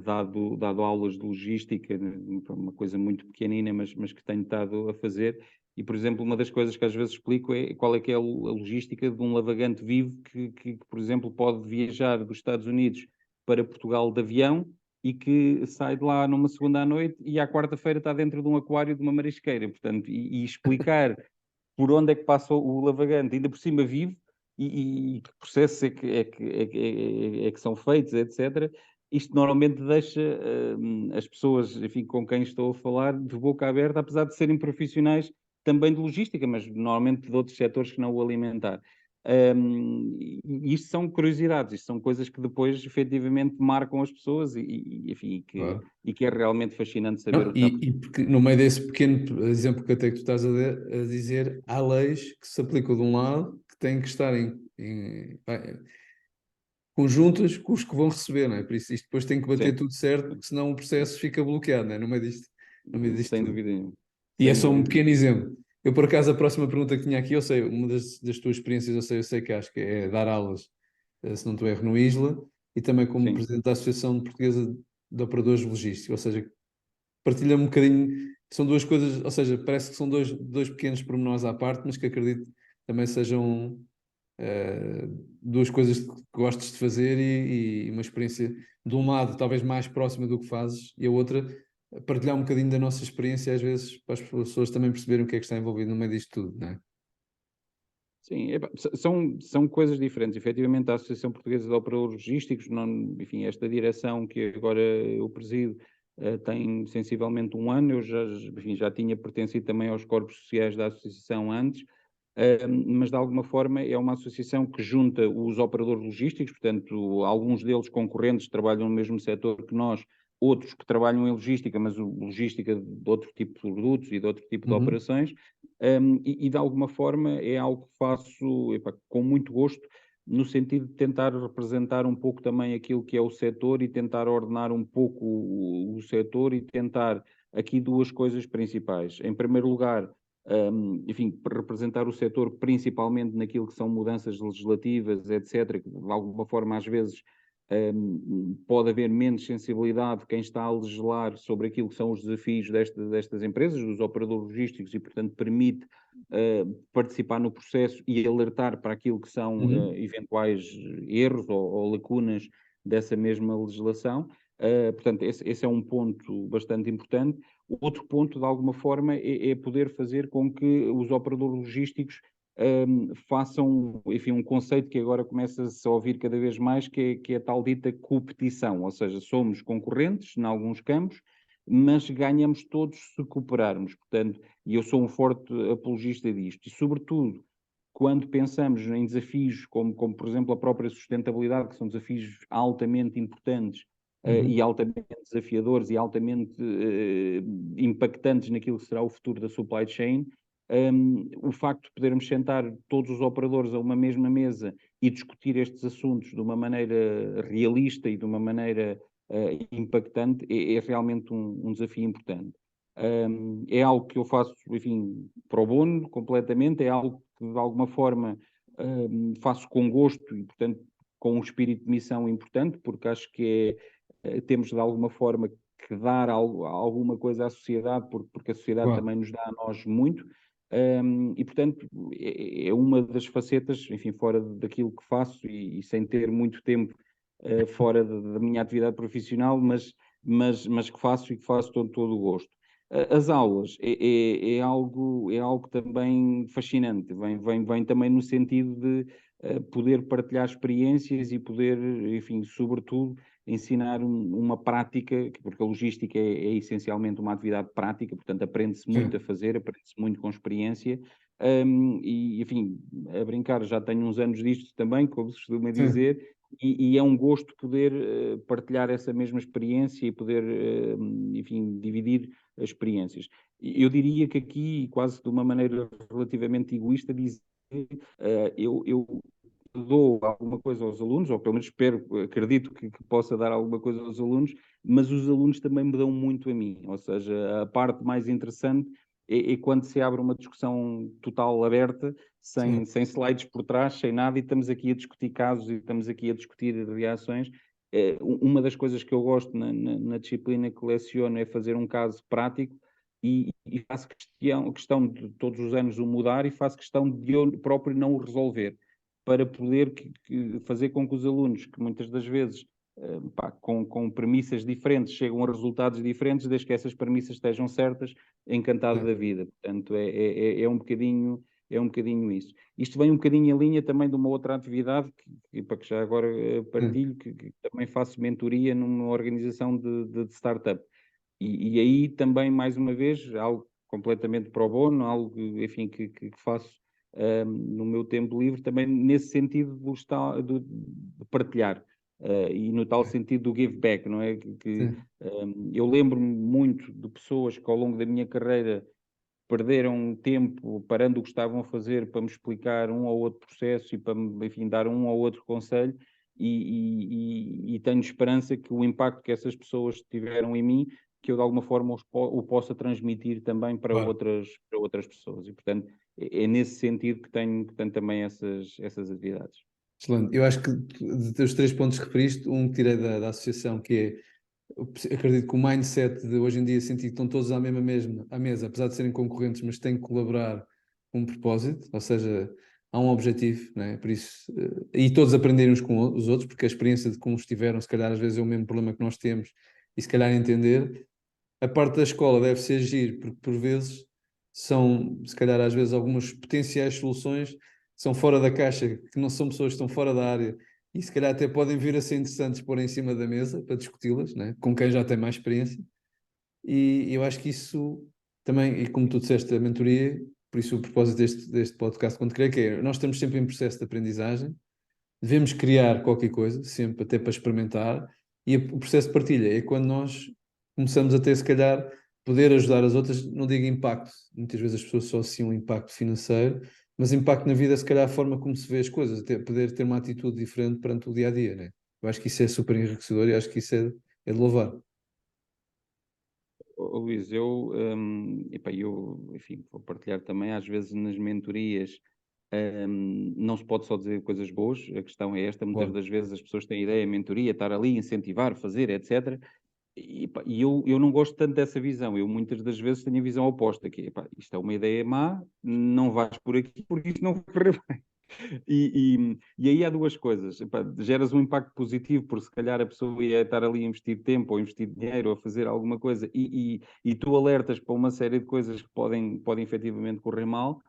dado aulas de logística, né, uma coisa muito pequenina, mas que tenho estado a fazer. E, por exemplo, uma das coisas que às vezes explico é qual é que é a logística de um lavagante vivo por exemplo, pode viajar dos Estados Unidos para Portugal de avião e que sai de lá numa segunda à noite e à quarta-feira está dentro de um aquário de uma marisqueira. Portanto, e explicar por onde é que passa o lavagante, ainda por cima vivo, e que processos é que são feitos, etc. Isto normalmente deixa as pessoas, enfim, com quem estou a falar, de boca aberta, apesar de serem profissionais também de logística, mas normalmente de outros setores que não o alimentar. E isto são curiosidades, isto são coisas que depois efetivamente marcam as pessoas enfim, Claro. e que é realmente fascinante saber Não, o que está por e porque no meio desse pequeno exemplo que até que tu estás a dizer, há leis que se aplicam de um lado que têm que estar conjuntas com os que vão receber, não é? Por isso isto depois tem que bater Sim, tudo certo, porque senão o processo fica bloqueado, não é? No meio disto sem tudo. dúvida nenhuma. E é Sem só um dúvida nenhuma. pequeno exemplo. Eu, por acaso, a próxima pergunta que tinha aqui, eu sei, uma das tuas experiências, eu sei que acho que é dar aulas, se não estou erro, no Isla, e também como Sim. presidente da Associação Portuguesa de Operadores Logísticos, ou seja, partilha-me um bocadinho, são duas coisas, ou seja, parece que são dois pequenos pormenores à parte, mas que acredito também sejam duas coisas que gostes de fazer e uma experiência, de um lado, talvez mais próxima do que fazes, e a outra, partilhar um bocadinho da nossa experiência, às vezes, para as pessoas também perceberem o que é que está envolvido no meio disto tudo, não é? Sim, são coisas diferentes. Efetivamente, a Associação Portuguesa de Operadores Logísticos, não, enfim, esta direção que agora eu presido, tem sensivelmente um ano. Eu enfim, já tinha pertencido também aos corpos sociais da associação antes, mas de alguma forma é uma associação que junta os operadores logísticos, portanto, alguns deles concorrentes trabalham no mesmo setor que nós, outros que trabalham em logística, mas logística de outro tipo de produtos e de outro tipo de Uhum, operações. E de alguma forma é algo que faço, epá, com muito gosto, no sentido de tentar representar um pouco também aquilo que é o setor e tentar ordenar um pouco o setor e tentar aqui duas coisas principais. Em primeiro lugar, enfim, representar o setor principalmente naquilo que são mudanças legislativas, etc., que de alguma forma às vezes pode haver menos sensibilidade de quem está a legislar sobre aquilo que são os desafios destas empresas, dos operadores logísticos, e, portanto, permite participar no processo e alertar para aquilo que são uhum, eventuais erros ou lacunas dessa mesma legislação. Portanto, esse é um ponto bastante importante. Outro ponto, de alguma forma, é poder fazer com que os operadores logísticos façam, enfim, um conceito que agora começa-se a ouvir cada vez mais, que é a tal dita competição, ou seja, somos concorrentes em alguns campos, mas ganhamos todos se cooperarmos, portanto, e eu sou um forte apologista disto, e sobretudo quando pensamos em desafios como por exemplo, a própria sustentabilidade, que são desafios altamente importantes, uhum. e altamente desafiadores e altamente impactantes naquilo que será o futuro da supply chain, o facto de podermos sentar todos os operadores a uma mesma mesa e discutir estes assuntos de uma maneira realista e de uma maneira impactante é realmente um desafio importante. É algo que eu faço, enfim, pro bono, completamente, é algo que de alguma forma faço com gosto e, portanto, com um espírito de missão importante, porque acho que temos de alguma forma que dar alguma coisa à sociedade, porque a sociedade Claro. também nos dá a nós muito. E, portanto, é uma das facetas, enfim, fora daquilo que faço e sem ter muito tempo fora da minha atividade profissional, mas que faço e que faço todo o gosto. As aulas é algo também fascinante, vem também no sentido de poder partilhar experiências e poder, enfim, sobretudo, ensinar uma prática, porque a logística é essencialmente uma atividade prática, portanto, aprende-se muito a Sim, fazer, aprende-se muito com experiência. E, enfim, a brincar, já tenho uns anos disto também, como se costuma sim, dizer, e é um gosto poder partilhar essa mesma experiência e poder, enfim, dividir as experiências. Eu diria que aqui, quase de uma maneira relativamente egoísta, dizer, eu dou alguma coisa aos alunos, ou pelo menos espero, acredito que possa dar alguma coisa aos alunos, mas os alunos também me dão muito a mim. Ou seja, a parte mais interessante é quando se abre uma discussão total aberta, sim, sem slides por trás, sem nada, e estamos aqui a discutir casos e estamos aqui a discutir reações. Uma das coisas que eu gosto na disciplina que leciono é fazer um caso prático e faço questão de todos os anos o mudar e faço questão de eu próprio não o resolver para poder fazer com que os alunos, que muitas das vezes, com premissas diferentes, chegam a resultados diferentes, desde que essas premissas estejam certas, encantado sim, da vida. Portanto, é um bocadinho isso. Isto vem um bocadinho em linha também de uma outra atividade que já agora sim. partilho, que também faço mentoria numa organização de startup. E aí também, mais uma vez, algo completamente pro bono, algo, enfim, que faço no meu tempo livre, também nesse sentido de partilhar. E no tal sentido do give back, não é? Sim. Eu lembro-me muito de pessoas que ao longo da minha carreira perderam tempo parando o que estavam a fazer para me explicar um ou outro processo e para me, enfim, dar um ou outro conselho. e tenho esperança que o impacto que essas pessoas tiveram em mim, que eu de alguma forma o possa transmitir também Claro. para outras pessoas. E, portanto, é nesse sentido que tenho também essas atividades. Excelente. Eu acho que dos 3 pontos que referiste, um que tirei da associação, que é, eu acredito que o mindset de hoje em dia sentir que estão todos à mesa, apesar de serem concorrentes, mas têm que colaborar com um propósito, ou seja, há um objetivo, né? Por isso, e todos aprenderem uns com os outros, porque a experiência de como estiveram, se calhar às vezes é o mesmo problema que nós temos, e se calhar entender. A parte da escola deve ser agir, porque por vezes são, se calhar às vezes, algumas potenciais soluções que são fora da caixa, que não são pessoas que estão fora da área e se calhar até podem vir a ser interessantes pôr em cima da mesa para discuti-las, né? Com quem já tem mais experiência. E eu acho que isso também, e como tu disseste, a mentoria, por isso o propósito deste podcast, quando creio que é, nós estamos sempre em processo de aprendizagem, devemos criar qualquer coisa, sempre até para experimentar, e o processo de partilha é quando nós começamos a ter, se calhar, poder ajudar as outras, não digo impacto, muitas vezes as pessoas só associam um impacto financeiro, mas impacto na vida, se calhar, a forma como se vê as coisas, até poder ter uma atitude diferente perante o dia a dia, né? Eu acho que isso é super enriquecedor e acho que isso é de louvar. Luís, enfim, vou partilhar também, às vezes nas mentorias, não se pode só dizer coisas boas, a questão é esta, muitas Claro. das vezes as pessoas têm ideia, mentoria, estar ali, incentivar, fazer, etc. E eu não gosto tanto dessa visão, eu muitas das vezes tenho a visão oposta, que é, isto é uma ideia má, não vais por aqui porque isto não vai correr bem. E aí há duas coisas. Epá, geras um impacto positivo, porque se calhar a pessoa ia estar ali a investir tempo ou investir dinheiro ou a fazer alguma coisa e tu alertas para uma série de coisas que podem efetivamente correr mal,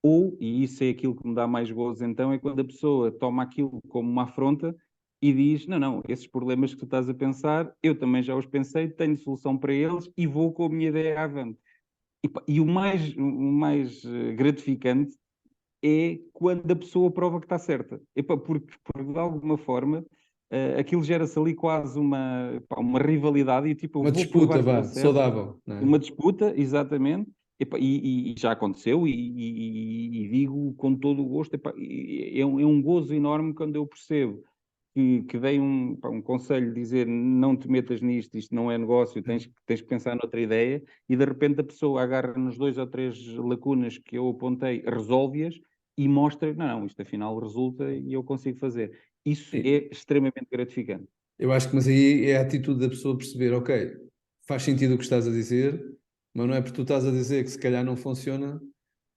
ou, e isso é aquilo que me dá mais gozo então, é quando a pessoa toma aquilo como uma afronta e diz: não, não, esses problemas que tu estás a pensar, eu também já os pensei, tenho solução para eles e vou com a minha ideia avante. E o mais gratificante é quando a pessoa prova que está certa. Porque de alguma forma aquilo gera-se ali quase uma rivalidade e tipo, eu Uma vou disputa, provar que estou vá, certo. saudável, não é? Uma disputa, exatamente. E já aconteceu e digo com todo o gosto, é um gozo enorme quando eu percebo que dei um conselho, dizer não te metas nisto, isto não é negócio, tens que pensar noutra ideia, e de repente a pessoa agarra nos 2 ou 3 lacunas que eu apontei, resolve-as e mostra, não, isto afinal resulta e eu consigo fazer. Isso E é extremamente gratificante. eu acho que, mas aí é a atitude da pessoa perceber, ok, faz sentido o que estás a dizer, mas não é porque tu estás a dizer que se calhar não funciona,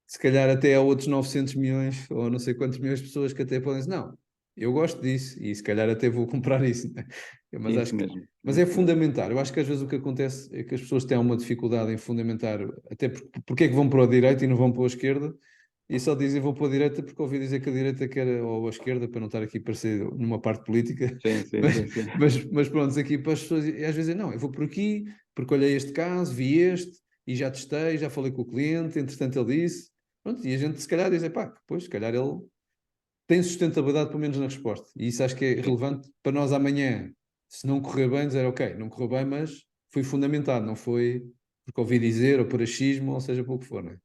se calhar até há outros 900 milhões ou não sei quantos milhões de pessoas que até podem dizer, não, eu gosto disso e se calhar até vou comprar isso, né? Mas Isso acho que, mesmo, mas é isso mesmo. fundamental. Eu acho que às vezes o que acontece é que as pessoas têm uma dificuldade em fundamentar, até porque é que vão para a direita e não vão para a esquerda, e só dizem vou para a direita porque ouvi dizer que a direita quer, ou a esquerda, para não estar aqui a parecer numa parte política, Sim, sim, mas, sim, sim. mas pronto, aqui para as pessoas, e às vezes dizem, não, eu vou por aqui, porque olhei este caso, vi este, e já testei, já falei com o cliente, entretanto ele disse, pronto, e a gente se calhar diz, pá, pois, se calhar ele tem sustentabilidade pelo menos na resposta, e isso acho que é Sim. relevante para nós amanhã, se não correr bem, dizer, ok, não correu bem, mas foi fundamentado, não foi porque ouvi dizer, ou por achismo, ou seja, por o que for, né?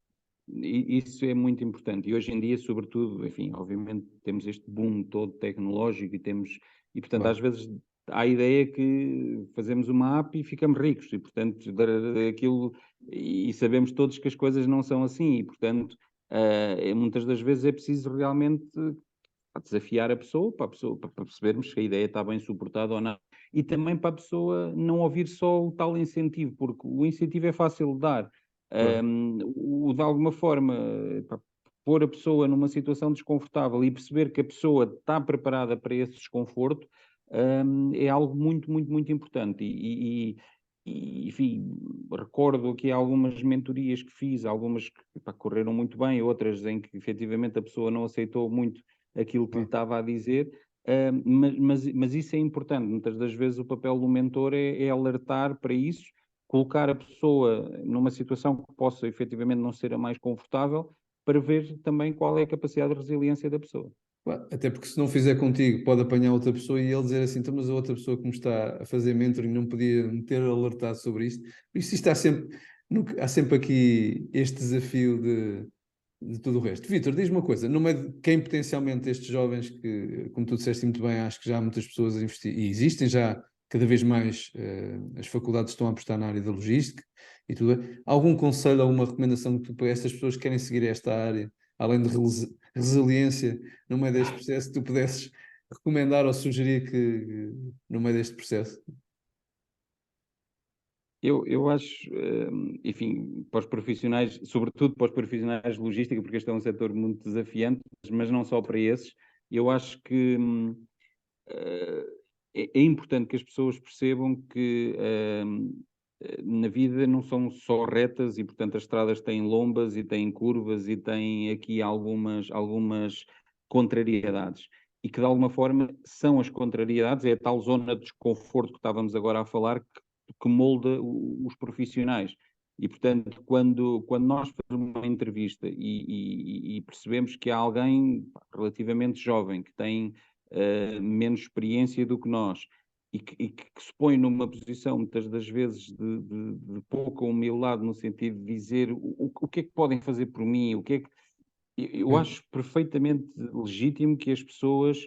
Isso é muito importante. E hoje em dia, sobretudo, enfim, obviamente temos este boom todo tecnológico e portanto, às Claro, vezes há a ideia que fazemos uma app e ficamos ricos, e portanto, aquilo, e sabemos todos que as coisas não são assim, e portanto, muitas das vezes é preciso realmente desafiar a pessoa, para percebermos se a ideia está bem suportada ou não. E também para a pessoa não ouvir só o tal incentivo, porque o incentivo é fácil de dar. claro. De alguma forma, para pôr a pessoa numa situação desconfortável e perceber que a pessoa está preparada para esse desconforto, é algo muito, muito, muito importante. Enfim, recordo aqui algumas mentorias que fiz, algumas que correram muito bem, outras em que efetivamente a pessoa não aceitou muito aquilo que lhe Claro. estava a dizer, mas isso é importante. Muitas das vezes o papel do mentor é alertar para isso, colocar a pessoa numa situação que possa efetivamente não ser a mais confortável, para ver também qual é a capacidade de resiliência da pessoa. Claro, até porque se não fizer contigo, pode apanhar outra pessoa e ele dizer assim, então, mas a outra pessoa que me está a fazer mentoring não podia me ter alertado sobre isto. Por isso, isto há sempre aqui este desafio de tudo o resto. Vítor, diz-me uma coisa, no meio de quem potencialmente estes jovens que, como tu disseste muito bem, acho que já há muitas pessoas a investir, e existem já cada vez mais, as faculdades estão a apostar na área da logística e tudo. Algum conselho, alguma recomendação que tu, para estas pessoas que querem seguir esta área, além de resiliência no meio deste processo, que tu pudesses recomendar ou sugerir que no meio deste processo? Eu acho, enfim, para os profissionais, sobretudo para os profissionais de logística, porque este é um setor muito desafiante, mas não só para esses, eu acho que eh, é importante que as pessoas percebam que na vida não são só retas e, portanto, as estradas têm lombas e têm curvas e têm aqui algumas contrariedades. E que, de alguma forma, são as contrariedades, é a tal zona de desconforto que estávamos agora a falar, que molda os profissionais. E, portanto, quando nós fazemos uma entrevista e percebemos que há alguém relativamente jovem, que tem menos experiência do que nós, e que se põe numa posição, muitas das vezes, de pouca humildade, no sentido de dizer o que é que podem fazer por mim, o que é que... Eu acho perfeitamente legítimo que as pessoas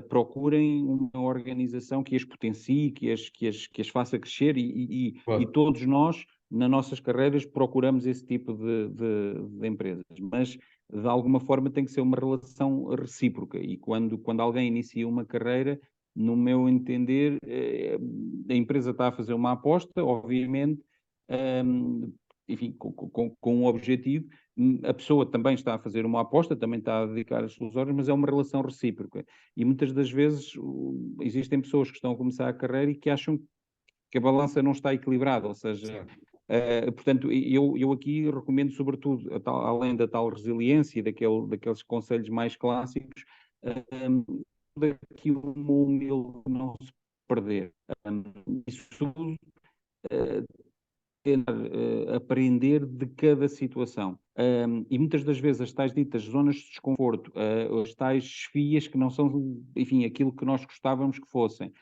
procurem uma organização que as potencie, que as faça crescer e Claro. todos nós, nas nossas carreiras, procuramos esse tipo de empresas. Mas, de alguma forma, tem que ser uma relação recíproca. E quando alguém inicia uma carreira, no meu entender, a empresa está a fazer uma aposta, obviamente, enfim, com um objetivo. A pessoa também está a fazer uma aposta, também está a dedicar as suas horas, mas é uma relação recíproca. E muitas das vezes existem pessoas que estão a começar a carreira e que acham que a balança não está equilibrada, ou seja, Certo. portanto, eu aqui recomendo sobretudo, além da tal resiliência e daqueles conselhos mais clássicos, daqui uma humilde não se perder. Isso tudo, tentar aprender de cada situação. E muitas das vezes as tais ditas zonas de desconforto, as tais esfias que não são, enfim, aquilo que nós gostávamos que fossem,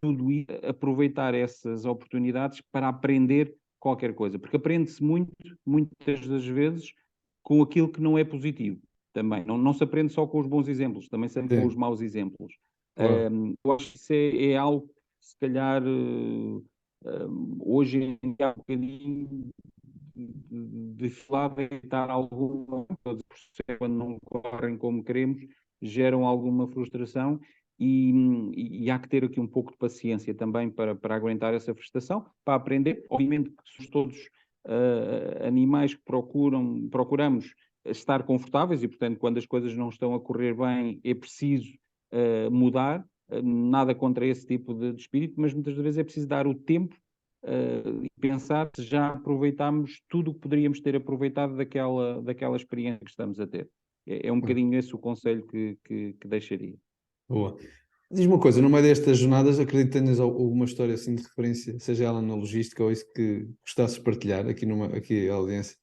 tudo isso, aproveitar essas oportunidades para aprender qualquer coisa, porque aprende-se muito, muitas das vezes, com aquilo que não é positivo também. Não se aprende só com os bons exemplos, também sempre com os Sim, maus exemplos. claro. Eu acho que isso é algo que, se calhar, hoje em dia há um bocadinho de evitar alguma, todos os processos, quando não correm como queremos, geram alguma frustração e há que ter aqui um pouco de paciência também para aguentar essa frustração, para aprender. Obviamente que somos todos animais que procuramos estar confortáveis e, portanto, quando as coisas não estão a correr bem, é preciso mudar. Nada contra esse tipo de espírito, mas muitas vezes é preciso dar o tempo e pensar se já aproveitámos tudo o que poderíamos ter aproveitado daquela experiência que estamos a ter. É um bocadinho esse o conselho que deixaria. Boa. Diz uma coisa, no meio destas jornadas, acredito que tenhas alguma história assim de referência, seja ela na logística ou isso que gostasses de partilhar aqui a audiência,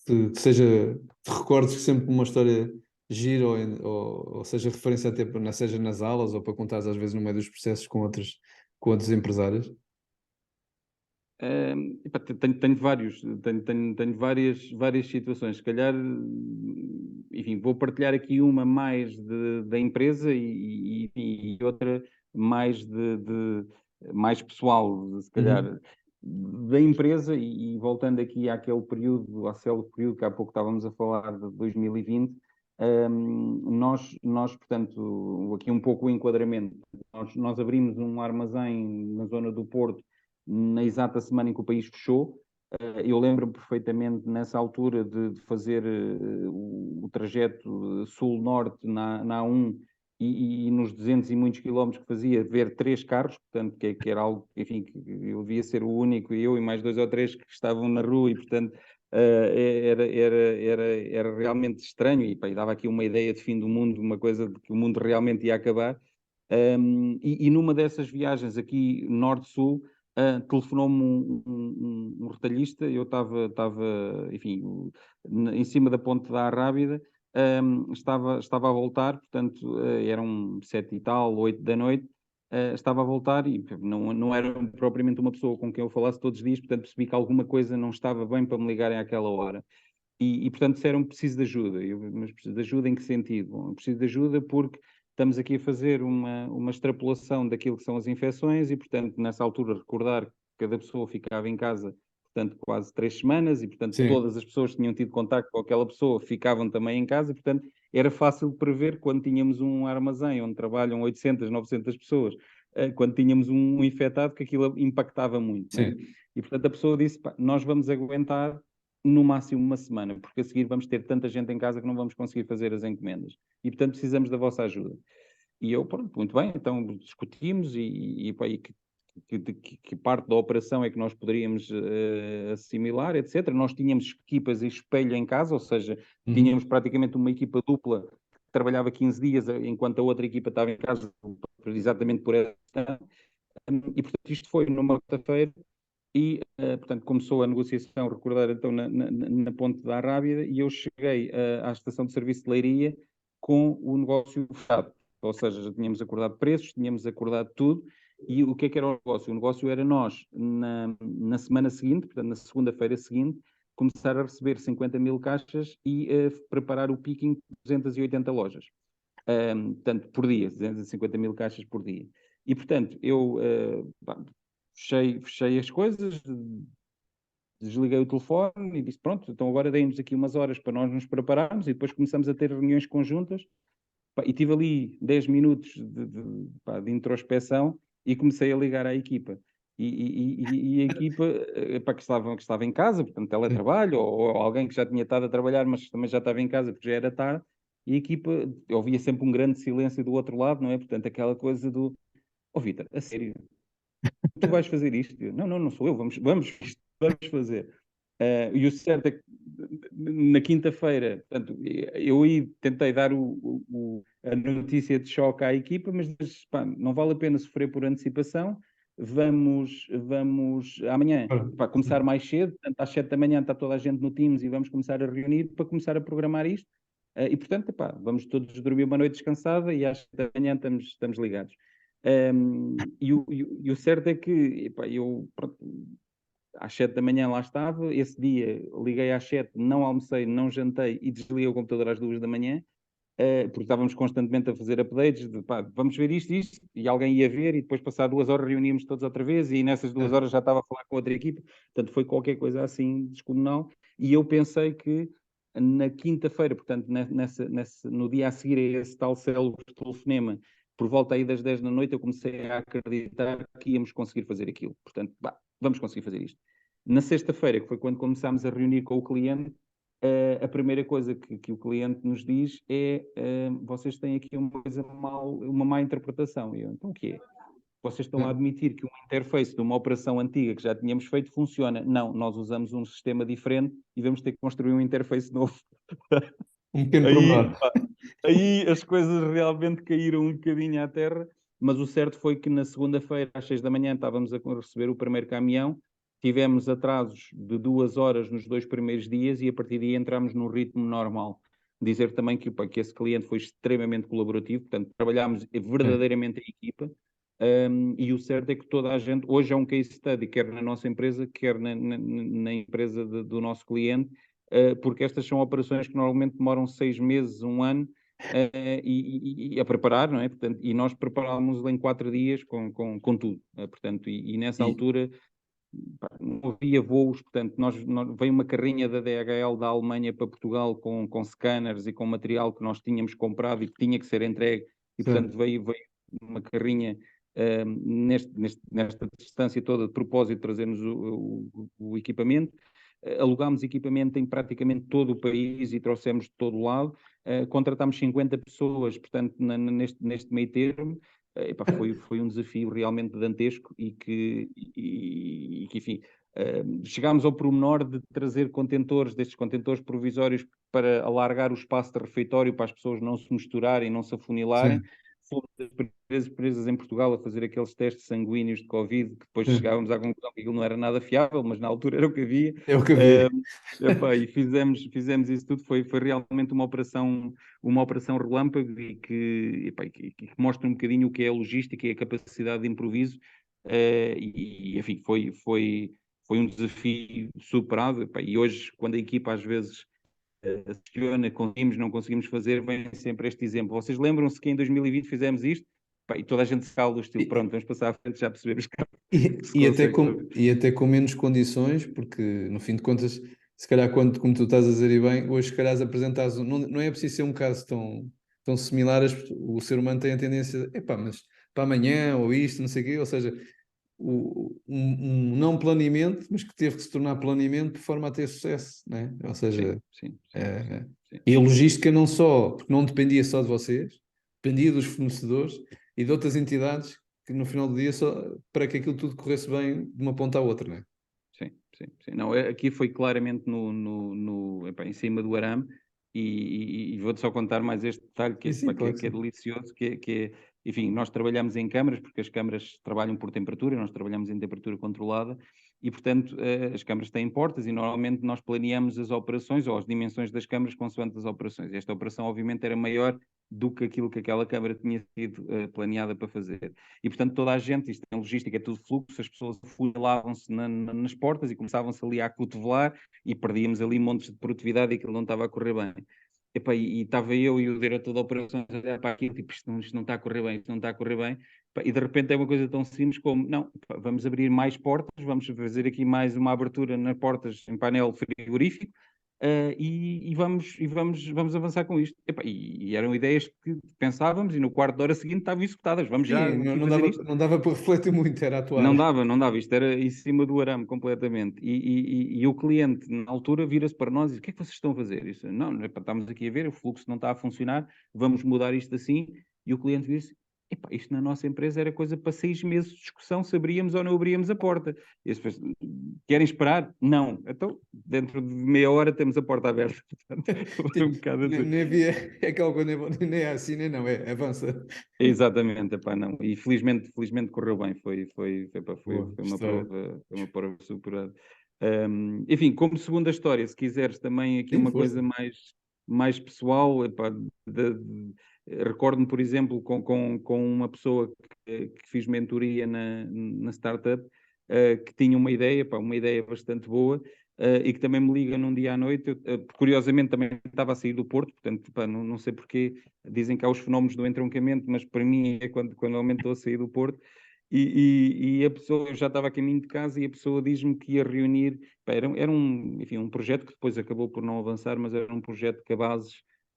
que seja, te recordes que sempre uma história gira ou seja referência até seja nas aulas ou para contares às vezes no meio dos processos com outros empresários. Epá, tenho várias situações. Se calhar, enfim, vou partilhar aqui uma mais da empresa e outra mais mais pessoal, se calhar, Uhum. da empresa e voltando aqui àquele período, ao célebre período que há pouco estávamos a falar de 2020. Nós, portanto, aqui um pouco o enquadramento. Nós abrimos um armazém na zona do Porto na exata semana em que o país fechou. Eu lembro-me perfeitamente nessa altura de fazer o trajeto sul-norte na A1 e nos 200 e muitos quilómetros que fazia, ver 3 carros, portanto, que era algo, enfim, que eu devia ser o único, eu e mais 2 ou 3 que estavam na rua e, portanto, era realmente estranho e dava aqui uma ideia de fim do mundo, uma coisa de que o mundo realmente ia acabar. E numa dessas viagens aqui norte-sul, telefonou-me um retalhista, eu estava, enfim, em cima da ponte da Arrábida, estava a voltar, portanto, eram 7 e tal, 8 da noite, estava a voltar e não era propriamente uma pessoa com quem eu falasse todos os dias, portanto percebi que alguma coisa não estava bem para me ligarem àquela hora. portanto disseram preciso de ajuda. Mas preciso de ajuda em que sentido? Bom, preciso de ajuda porque estamos aqui a fazer uma extrapolação daquilo que são as infecções e, portanto, nessa altura recordar que cada pessoa ficava em casa, portanto, quase 3 semanas e, portanto, Sim, todas as pessoas que tinham tido contacto com aquela pessoa ficavam também em casa, portanto, era fácil de prever quando tínhamos um armazém onde trabalham 800, 900 pessoas, quando tínhamos um infectado, que aquilo impactava muito, não é? sim. E, portanto, a pessoa disse, pá, nós vamos aguentar no máximo uma semana, porque a seguir vamos ter tanta gente em casa que não vamos conseguir fazer as encomendas. E, portanto, precisamos da vossa ajuda. E eu, pronto, muito bem, então discutimos pá, que parte da operação é que nós poderíamos assimilar, etc. Nós tínhamos equipas em espelho em casa, ou seja, Uhum. tínhamos praticamente uma equipa dupla que trabalhava 15 dias, enquanto a outra equipa estava em casa exatamente por essa questão. E, portanto, isto foi numa quarta-feira portanto, começou a negociação, recordar, então, na ponte da Arrábida, e eu cheguei à estação de serviço de Leiria com o negócio fechado. Ou seja, já tínhamos acordado preços, tínhamos acordado tudo, e o que é que era o negócio? O negócio era nós, na semana seguinte, portanto, na segunda-feira seguinte, começar a receber 50 mil caixas e preparar o picking de 280 lojas. Portanto, por dia, 250 mil caixas por dia. E, portanto, eu fechei as coisas, desliguei o telefone e disse, pronto, então agora deem-nos aqui umas horas para nós nos prepararmos e depois começamos a ter reuniões conjuntas. Pá, e tive ali 10 minutos de introspeção e comecei a ligar à equipa. E a equipa pá, que estava em casa, portanto, Sim. teletrabalho, ou alguém que já tinha estado a trabalhar, mas também já estava em casa porque já era tarde, e a equipa, eu ouvia sempre um grande silêncio do outro lado, não é? Portanto, aquela coisa do, ó Vitor, a sério, tu vais fazer isto? Eu, não, não, não sou eu, vamos fazer. E o certo é que na quinta-feira, portanto, eu aí tentei dar a notícia de choque à equipa, mas pá, não vale a pena sofrer por antecipação. Vamos amanhã Ora, pá, começar mais cedo, portanto, às 7 da manhã está toda a gente no Teams e vamos começar a reunir para começar a programar isto. E portanto, epá, vamos todos dormir uma noite descansada e às 7 da manhã estamos ligados. E o certo é que epá, eu pronto, às 7 da manhã lá estava, esse dia liguei às 7, não almocei, não jantei e desliguei o computador às 2 da manhã, porque estávamos constantemente a fazer updates de pá, vamos ver isto, e alguém ia ver, e depois passar 2 horas reuníamos todos outra vez, e nessas 2 horas já estava a falar com outra equipe, portanto foi qualquer coisa assim descomunal, e eu pensei que na quinta-feira, portanto no dia a seguir a esse tal célebre telefonema, por volta aí das 10 da noite, eu comecei a acreditar que íamos conseguir fazer aquilo, portanto, bah, vamos conseguir fazer isto. Na sexta-feira, que foi quando começámos a reunir com o cliente, a primeira coisa que o cliente nos diz é vocês têm aqui uma má interpretação. E eu, então o que é? Vocês estão a sim. admitir que uma interface de uma operação antiga que já tínhamos feito funciona. Não, nós usamos um sistema diferente e vamos ter que construir um interface novo. Um pequeno Aí, pormenor. pá, aí as coisas realmente caíram um bocadinho à terra, mas o certo foi que na segunda-feira, às 6 da manhã, estávamos a receber o primeiro caminhão, tivemos atrasos de 2 horas nos 2 primeiros dias e a partir daí entramos num ritmo normal. Dizer também que esse cliente foi extremamente colaborativo, portanto, trabalhámos Sim, verdadeiramente em equipa, e o certo é que toda a gente, hoje é um case study, quer na nossa empresa, quer na empresa do nosso cliente, porque estas são operações que normalmente demoram 6 meses, um ano, e a preparar, não é? Portanto, e nós preparámos em 4 dias com tudo. Portanto, e nessa e, altura pá, não havia voos, portanto, veio uma carrinha da DHL da Alemanha para Portugal com scanners e com material que nós tínhamos comprado e que tinha que ser entregue, e portanto sim, veio uma carrinha nesta distância toda de propósito de trazermos o equipamento. Alugámos equipamento em praticamente todo o país e trouxemos de todo o lado. Contratámos 50 pessoas, portanto, neste meio termo. Epá, foi um desafio realmente dantesco enfim, chegámos ao pormenor de trazer contentores, destes contentores provisórios para alargar o espaço de refeitório para as pessoas não se misturarem, não se afunilarem. sim, Fomos das primeiras empresas em Portugal a fazer aqueles testes sanguíneos de Covid, que depois sim. chegávamos à conclusão que aquilo não era nada fiável, mas na altura era o que havia. É o que havia. Epá, e fizemos isso tudo, foi realmente uma operação relâmpago epá, que mostra um bocadinho o que é a logística e a capacidade de improviso, enfim, foi um desafio superado, epá, e hoje, quando a equipa às vezes aciona, conseguimos, não conseguimos fazer, vem sempre este exemplo. Vocês lembram-se que em 2020 fizemos isto? Pá, e toda a gente se cala do estilo, pronto, vamos passar à frente, já percebemos que se consegue fazer. E até com menos condições, porque no fim de contas, se calhar, quando, como tu estás a dizer e bem, hoje, se calhar, apresentares, não é preciso ser um caso tão similar, o ser humano tem a tendência, epá, mas para amanhã, ou isto, não sei o quê, ou seja, um não planeamento, mas que teve que se tornar planeamento de forma a ter sucesso, né? Ou Sim, seja, sim, sim, sim, eh, sim. e a logística não só, porque não dependia só de vocês, dependia dos fornecedores e de outras entidades que no final do dia só para que aquilo tudo corresse bem de uma ponta à outra, né? Sim, sim, sim. Não, aqui foi claramente epá, em cima do arame e vou-te só contar mais este detalhe Sim, sim, epá, claro que que é sim. delicioso, enfim, nós trabalhamos em câmaras, porque as câmaras trabalham por temperatura, nós trabalhamos em temperatura controlada e, portanto, as câmaras têm portas e normalmente nós planeamos as operações ou as dimensões das câmaras consoante as operações. Esta operação, obviamente, era maior do que aquilo que aquela câmara tinha sido planeada para fazer. E, portanto, toda a gente, isto em logística é tudo fluxo, as pessoas afunilavam-se nas portas e começavam-se ali a acotovelar e perdíamos ali montes de produtividade e aquilo não estava a correr bem. Epá, e estava eu e o diretor de operações a olhar para aquilo, tipo, isto não está a correr bem, isto não está a correr bem. Epá, e de repente é uma coisa tão simples como, não, epá, vamos abrir mais portas, vamos fazer aqui mais uma abertura nas portas em painel frigorífico, vamos avançar com isto. Epá, e eram ideias que pensávamos e no quarto de hora seguinte estavam executadas. Vamos já Sim, aqui fazer isto. não dava para refletir muito, era Não atuar. dava, não dava. Isto era em cima do arame completamente. E o cliente, na altura, vira-se para nós e diz: o que é que vocês estão a fazer? Isso, não, epá, estamos aqui a ver, o fluxo não está a funcionar, vamos mudar isto assim. E o cliente vira-se: epá, isto na nossa empresa era coisa para 6 meses de discussão, se abríamos ou não abríamos a porta. E as pessoas, querem esperar? Não. Então, dentro de meia hora temos a porta aberta. Portanto, foi um bocado assim. Nem havia, é aquela coisa, nem é assim, nem não, é avança. Exatamente, epá, não. E felizmente correu bem, epá, Boa história. foi uma prova superada. Enfim, como segunda história, se quiseres também aqui Sim, uma força. coisa mais pessoal, epá, recordo-me, por exemplo, com uma pessoa que fiz mentoria na startup, que tinha uma ideia, epá, uma ideia bastante boa, e que também me liga num dia à noite. Curiosamente, também estava a sair do Porto, portanto, pá, não sei porquê. Dizem que há os fenómenos do entroncamento, mas para mim é quando aumentou a sair do Porto. E a pessoa, eu já estava a caminho de casa e a pessoa diz-me que ia reunir. Pá, era enfim, um projeto que depois acabou por não avançar, mas era um projeto de cabazes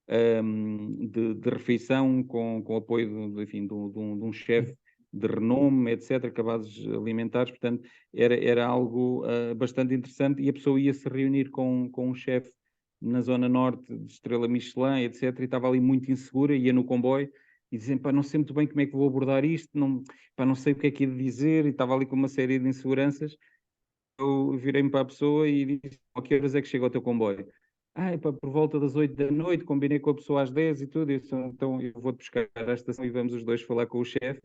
de refeição com apoio enfim, de um chefe de renome, etc., cabazes alimentares. Portanto, era algo bastante interessante e a pessoa ia se reunir com um chefe na zona norte de Estrela Michelin, etc., e estava ali muito insegura, ia no comboio e dizia, pá, não sei muito bem como é que vou abordar isto, não, pá, não sei o que é que ia dizer, e estava ali com uma série de inseguranças. Eu virei-me para a pessoa e disse, a que horas é que chega o teu comboio? Ah, pá, por volta das 8 da noite, combinei com a pessoa às 10 e tudo, então eu vou-te buscar à estação e vamos os dois falar com o chefe.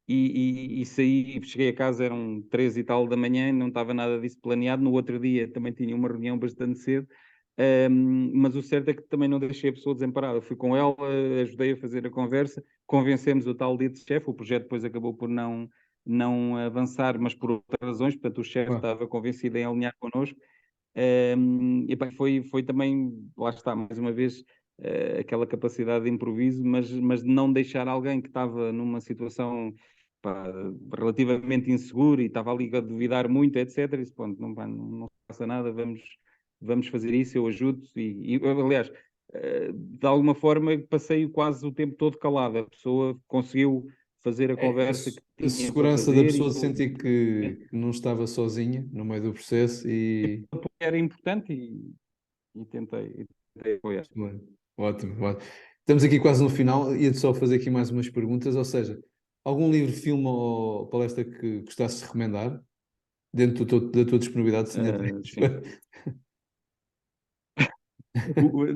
E saí, cheguei a casa, eram 13 e tal da manhã, não estava nada disso planeado. No outro dia também tinha uma reunião bastante cedo, mas o certo é que também não deixei a pessoa desamparada. Fui com ela, ajudei a fazer a conversa, convencemos o tal dito chefe. O projeto depois acabou por não avançar, mas por outras razões. Portanto, o chefe Claro. estava convencido em alinhar connosco. E pá, foi também, lá está, mais uma vez, aquela capacidade de improviso, mas de não deixar alguém que estava numa situação pá, relativamente insegura e estava ali a duvidar muito, etc. E disse, pronto, não, pá, não passa nada, vamos fazer isso, eu ajudo. Aliás, de alguma forma, passei quase o tempo todo calado. A pessoa conseguiu fazer a É, conversa que a tinha para segurança da fazer e pessoa de sentir que não estava sozinha no meio do processo e. era importante e tentei apoiar. Excelente. Ótimo, ótimo. Estamos aqui quase no final, ia-te só fazer aqui mais umas perguntas, ou seja, algum livro, filme ou palestra que gostasses de recomendar, dentro da tua disponibilidade, se ainda tens. Sim.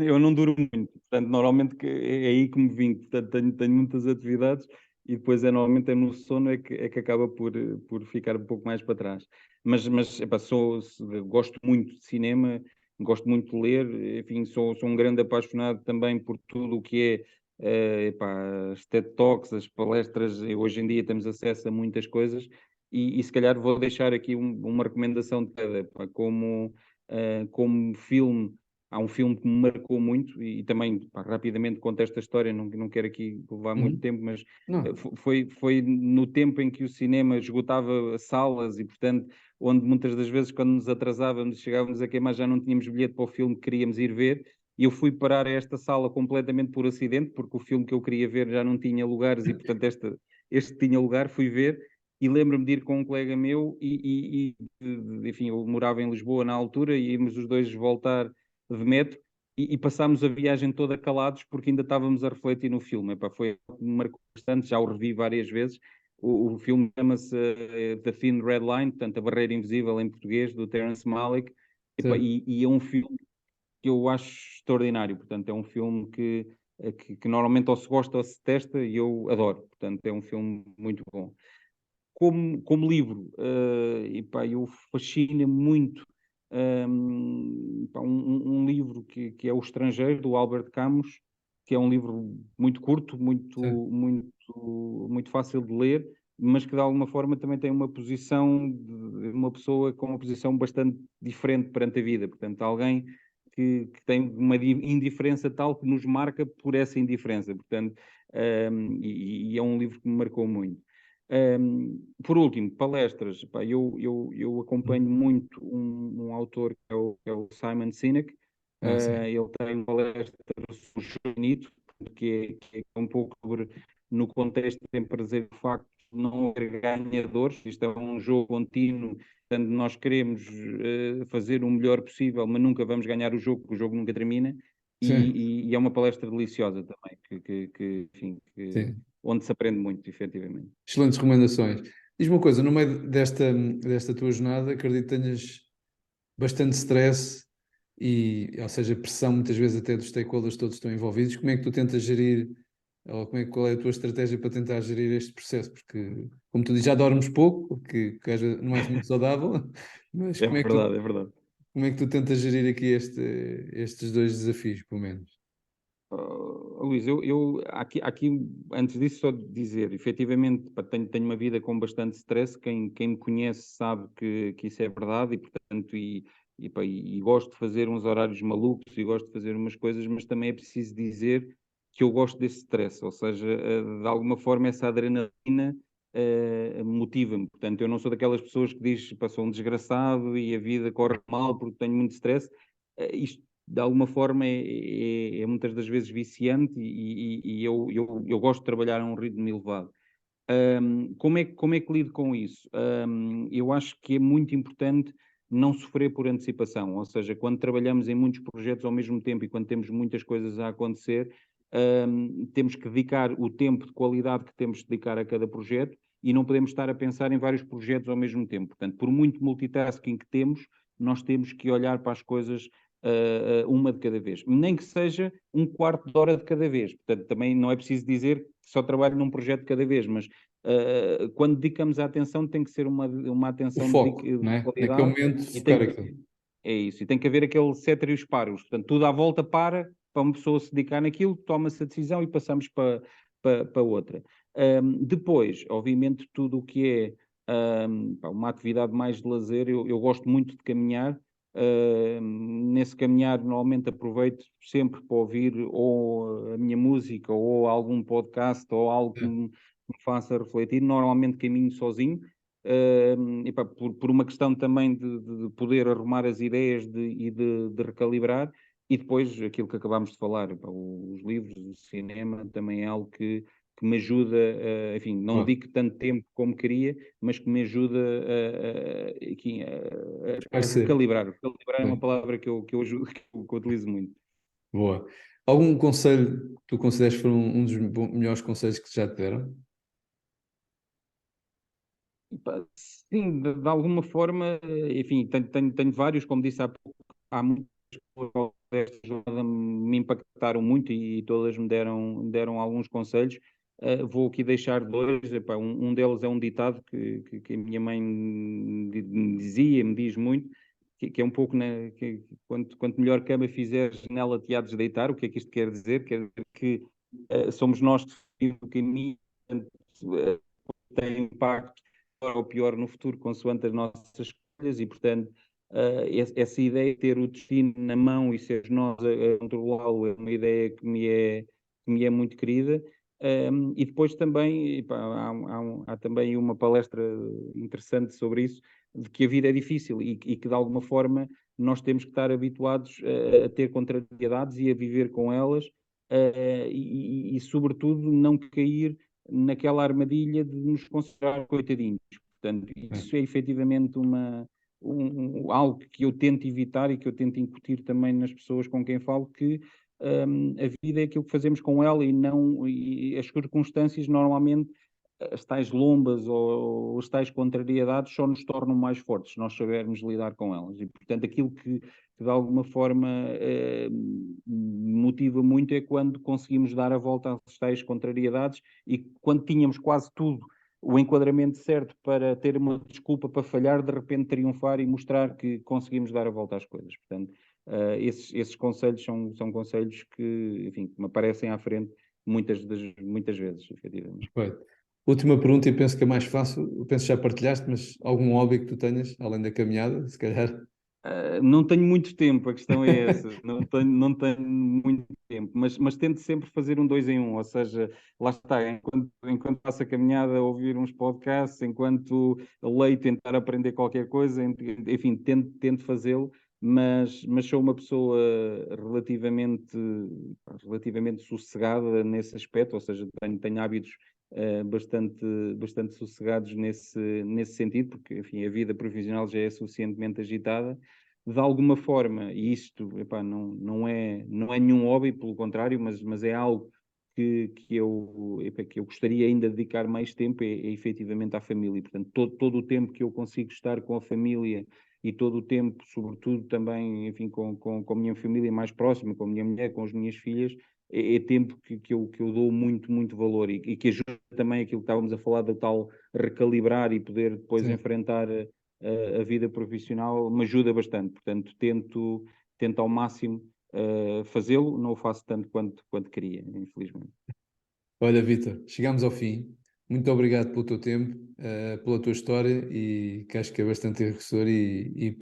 Eu não duro muito, portanto, normalmente é aí que me vinco, portanto, tenho muitas atividades e depois normalmente é no sono é que acaba por ficar um pouco mais para trás. Mas epá, gosto muito de cinema, gosto muito de ler, enfim, sou um grande apaixonado também por tudo o que epá, as TED Talks, as palestras, hoje em dia temos acesso a muitas coisas e se calhar vou deixar aqui uma recomendação de cada, epá, como filme. há um filme que me marcou muito e também, pá, rapidamente conto esta história, não quero aqui levar muito Uhum. tempo, mas Não. foi no tempo em que o cinema esgotava salas e, portanto, onde muitas das vezes, quando nos atrasávamos, chegávamos a queimar, já não tínhamos bilhete para o filme que queríamos ir ver. E eu fui parar a esta sala completamente por acidente, porque o filme que eu queria ver já não tinha lugares e, portanto, este tinha lugar, fui ver. E lembro-me de ir com um colega meu enfim, eu morava em Lisboa na altura e íamos os dois voltar de metro e passámos a viagem toda calados porque ainda estávamos a refletir no filme. Epá, foi algo que me marcou bastante, já o revi várias vezes. O filme chama-se The Thin Red Line, portanto, A Barreira Invisível em português, do Terence Malick. Epá, Certo. e é um filme que eu acho extraordinário. Portanto, é um filme que normalmente ou se gosta ou se detesta e eu adoro. Portanto, é um filme muito bom. Como livro, pá, eu fascina muito pá, um livro que é O Estrangeiro, do Albert Camus, que é um livro muito curto, Certo. muito fácil de ler, mas que de alguma forma também tem uma posição de uma pessoa com uma posição bastante diferente perante a vida. Portanto, alguém que tem uma indiferença tal que nos marca por essa indiferença. Portanto, e é um livro que me marcou muito. Por último, palestras. Pá, eu acompanho muito um autor que é o Simon Sinek. Ah, sim. Ele tem uma palestra sobre o Joanito, que é um pouco sobre, no contexto de prazer, o facto de não haver ganhadores. Isto é um jogo contínuo, portanto, nós queremos fazer o melhor possível, mas nunca vamos ganhar o jogo, porque o jogo nunca termina. Sim. E é uma palestra deliciosa também, enfim, Sim. onde se aprende muito, efetivamente. Excelentes recomendações. Diz-me uma coisa, no meio desta tua jornada, acredito que tenhas bastante stress ou seja, pressão muitas vezes até dos stakeholders todos estão envolvidos. Como é que tu tentas gerir, ou qual é a tua estratégia para tentar gerir este processo? Porque, como tu dizes, já dormes pouco, o que às vezes não é muito saudável, mas É verdade, é verdade. como é que tu tentas gerir aqui estes dois desafios, pelo menos? Luís, aqui, antes disso, só dizer, efetivamente, pá, tenho uma vida com bastante stress. Quem me conhece sabe que isso é verdade e, portanto, pá, e gosto de fazer uns horários malucos e gosto de fazer umas coisas, mas também é preciso dizer que eu gosto desse stress, ou seja, de alguma forma essa adrenalina motiva-me. Portanto, eu não sou daquelas pessoas que diz, pá, sou um desgraçado e a vida corre mal porque tenho muito stress. Isto de alguma forma é muitas das vezes viciante e eu gosto de trabalhar a um ritmo elevado. Como é que lido com isso? Eu acho que é muito importante não sofrer por antecipação, ou seja, quando trabalhamos em muitos projetos ao mesmo tempo e quando temos muitas coisas a acontecer, temos que dedicar o tempo de qualidade que temos de dedicar a cada projeto e não podemos estar a pensar em vários projetos ao mesmo tempo. Portanto, por muito multitasking que temos, nós temos que olhar para as coisas uma de cada vez, nem que seja um quarto de hora de cada vez. Portanto, também não é preciso dizer que só trabalho num projeto de cada vez, mas quando dedicamos a atenção, tem que ser uma O atenção foco, de não é? Naquele qualidade momento, e focar aquilo. é isso, e tem que haver aquele ceteris paribus. Portanto, tudo à volta para uma pessoa se dedicar naquilo, toma-se a decisão e passamos para outra. Depois, obviamente, tudo o que é pá, uma atividade mais de lazer, eu gosto muito de caminhar. Nesse caminhar, normalmente aproveito sempre para ouvir ou a minha música ou algum podcast ou algo que É. me faça refletir. Normalmente caminho sozinho. Epá, por uma questão também de poder arrumar as ideias de recalibrar, e depois aquilo que acabámos de falar, epá, os livros, o cinema também é algo que me ajuda, enfim, não Claro. dedico tanto tempo como queria, mas que me ajuda aqui, a Parecer. recalibrar. Recalibrar é uma Bem, palavra que eu utilizo muito. boa. Algum conselho que tu consideres que foi um dos melhores conselhos que já te deram? Pá, sim, de alguma forma, enfim, tenho vários, como disse há pouco, há muitas pessoas desta jornada me impactaram muito e todas me deram alguns conselhos. Vou aqui deixar dois. Epá, um deles é um ditado que a minha mãe me dizia, me diz muito, que é um pouco quanto melhor cama fizeres, nela te há de deitar. O que é que isto quer dizer? Quer dizer que somos nós que definimos o caminho, portanto, tem impacto ou pior no futuro, consoante as nossas escolhas, e portanto, essa ideia de ter o destino na mão e ser nós a controlá-lo é uma ideia que me é muito querida. E depois também, epá, há também uma palestra interessante sobre isso, de que a vida é difícil e que de alguma forma nós temos que estar habituados a ter contrariedades e a viver com elas, sobretudo não cair naquela armadilha de nos considerar coitadinhos. Portanto, isso é efetivamente algo que eu tento evitar e que eu tento incutir também nas pessoas com quem falo, que a vida é aquilo que fazemos com ela e as circunstâncias normalmente, as tais lombas ou as tais contrariedades só nos tornam mais fortes se nós soubermos lidar com elas. E, portanto, aquilo que de alguma forma motiva muito é quando conseguimos dar a volta às tais contrariedades e quando tínhamos quase tudo o enquadramento certo para ter uma desculpa para falhar, de repente triunfar e mostrar que conseguimos dar a volta às coisas. Portanto, esses conselhos são conselhos que, enfim, que me aparecem à frente muitas vezes, efetivamente. Perfeito. Última pergunta, e penso que é mais fácil. Eu penso que já partilhaste, mas algum hobby que tu tenhas, além da caminhada, se calhar? Não tenho muito tempo, a questão é essa. Não tenho muito tempo, mas tento sempre fazer um dois em um, ou seja, lá está, enquanto faço a caminhada, ouvir uns podcasts, enquanto leio, tentar aprender qualquer coisa, enfim, tento fazê-lo, mas sou uma pessoa relativamente sossegada nesse aspecto, ou seja, tenho hábitos bastante sossegados nesse sentido, porque, enfim, a vida profissional já é suficientemente agitada. De alguma forma, e isto, epá, não é nenhum hobby, pelo contrário, mas é algo que eu gostaria ainda de dedicar mais tempo, é efetivamente à família. Portanto, todo o tempo que eu consigo estar com a família e todo o tempo, sobretudo também, enfim, com a minha família mais próxima, com a minha mulher, com as minhas filhas, é tempo que eu dou muito, muito valor e que ajuda também aquilo que estávamos a falar, da tal recalibrar e poder depois Sim. enfrentar a vida profissional, me ajuda bastante. Portanto, tento ao máximo fazê-lo, não o faço tanto quanto queria, infelizmente. Olha, Vitor, chegamos ao fim. Muito obrigado pelo teu tempo, pela tua história e que acho que é bastante enriquecedor e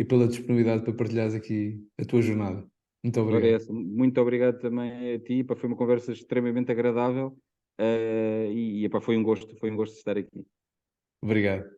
pela disponibilidade para partilhares aqui a tua jornada. Muito Ora, é obrigado. essa. Muito obrigado também a ti, pá, foi uma conversa extremamente agradável, epá, foi um gosto estar aqui. Obrigado.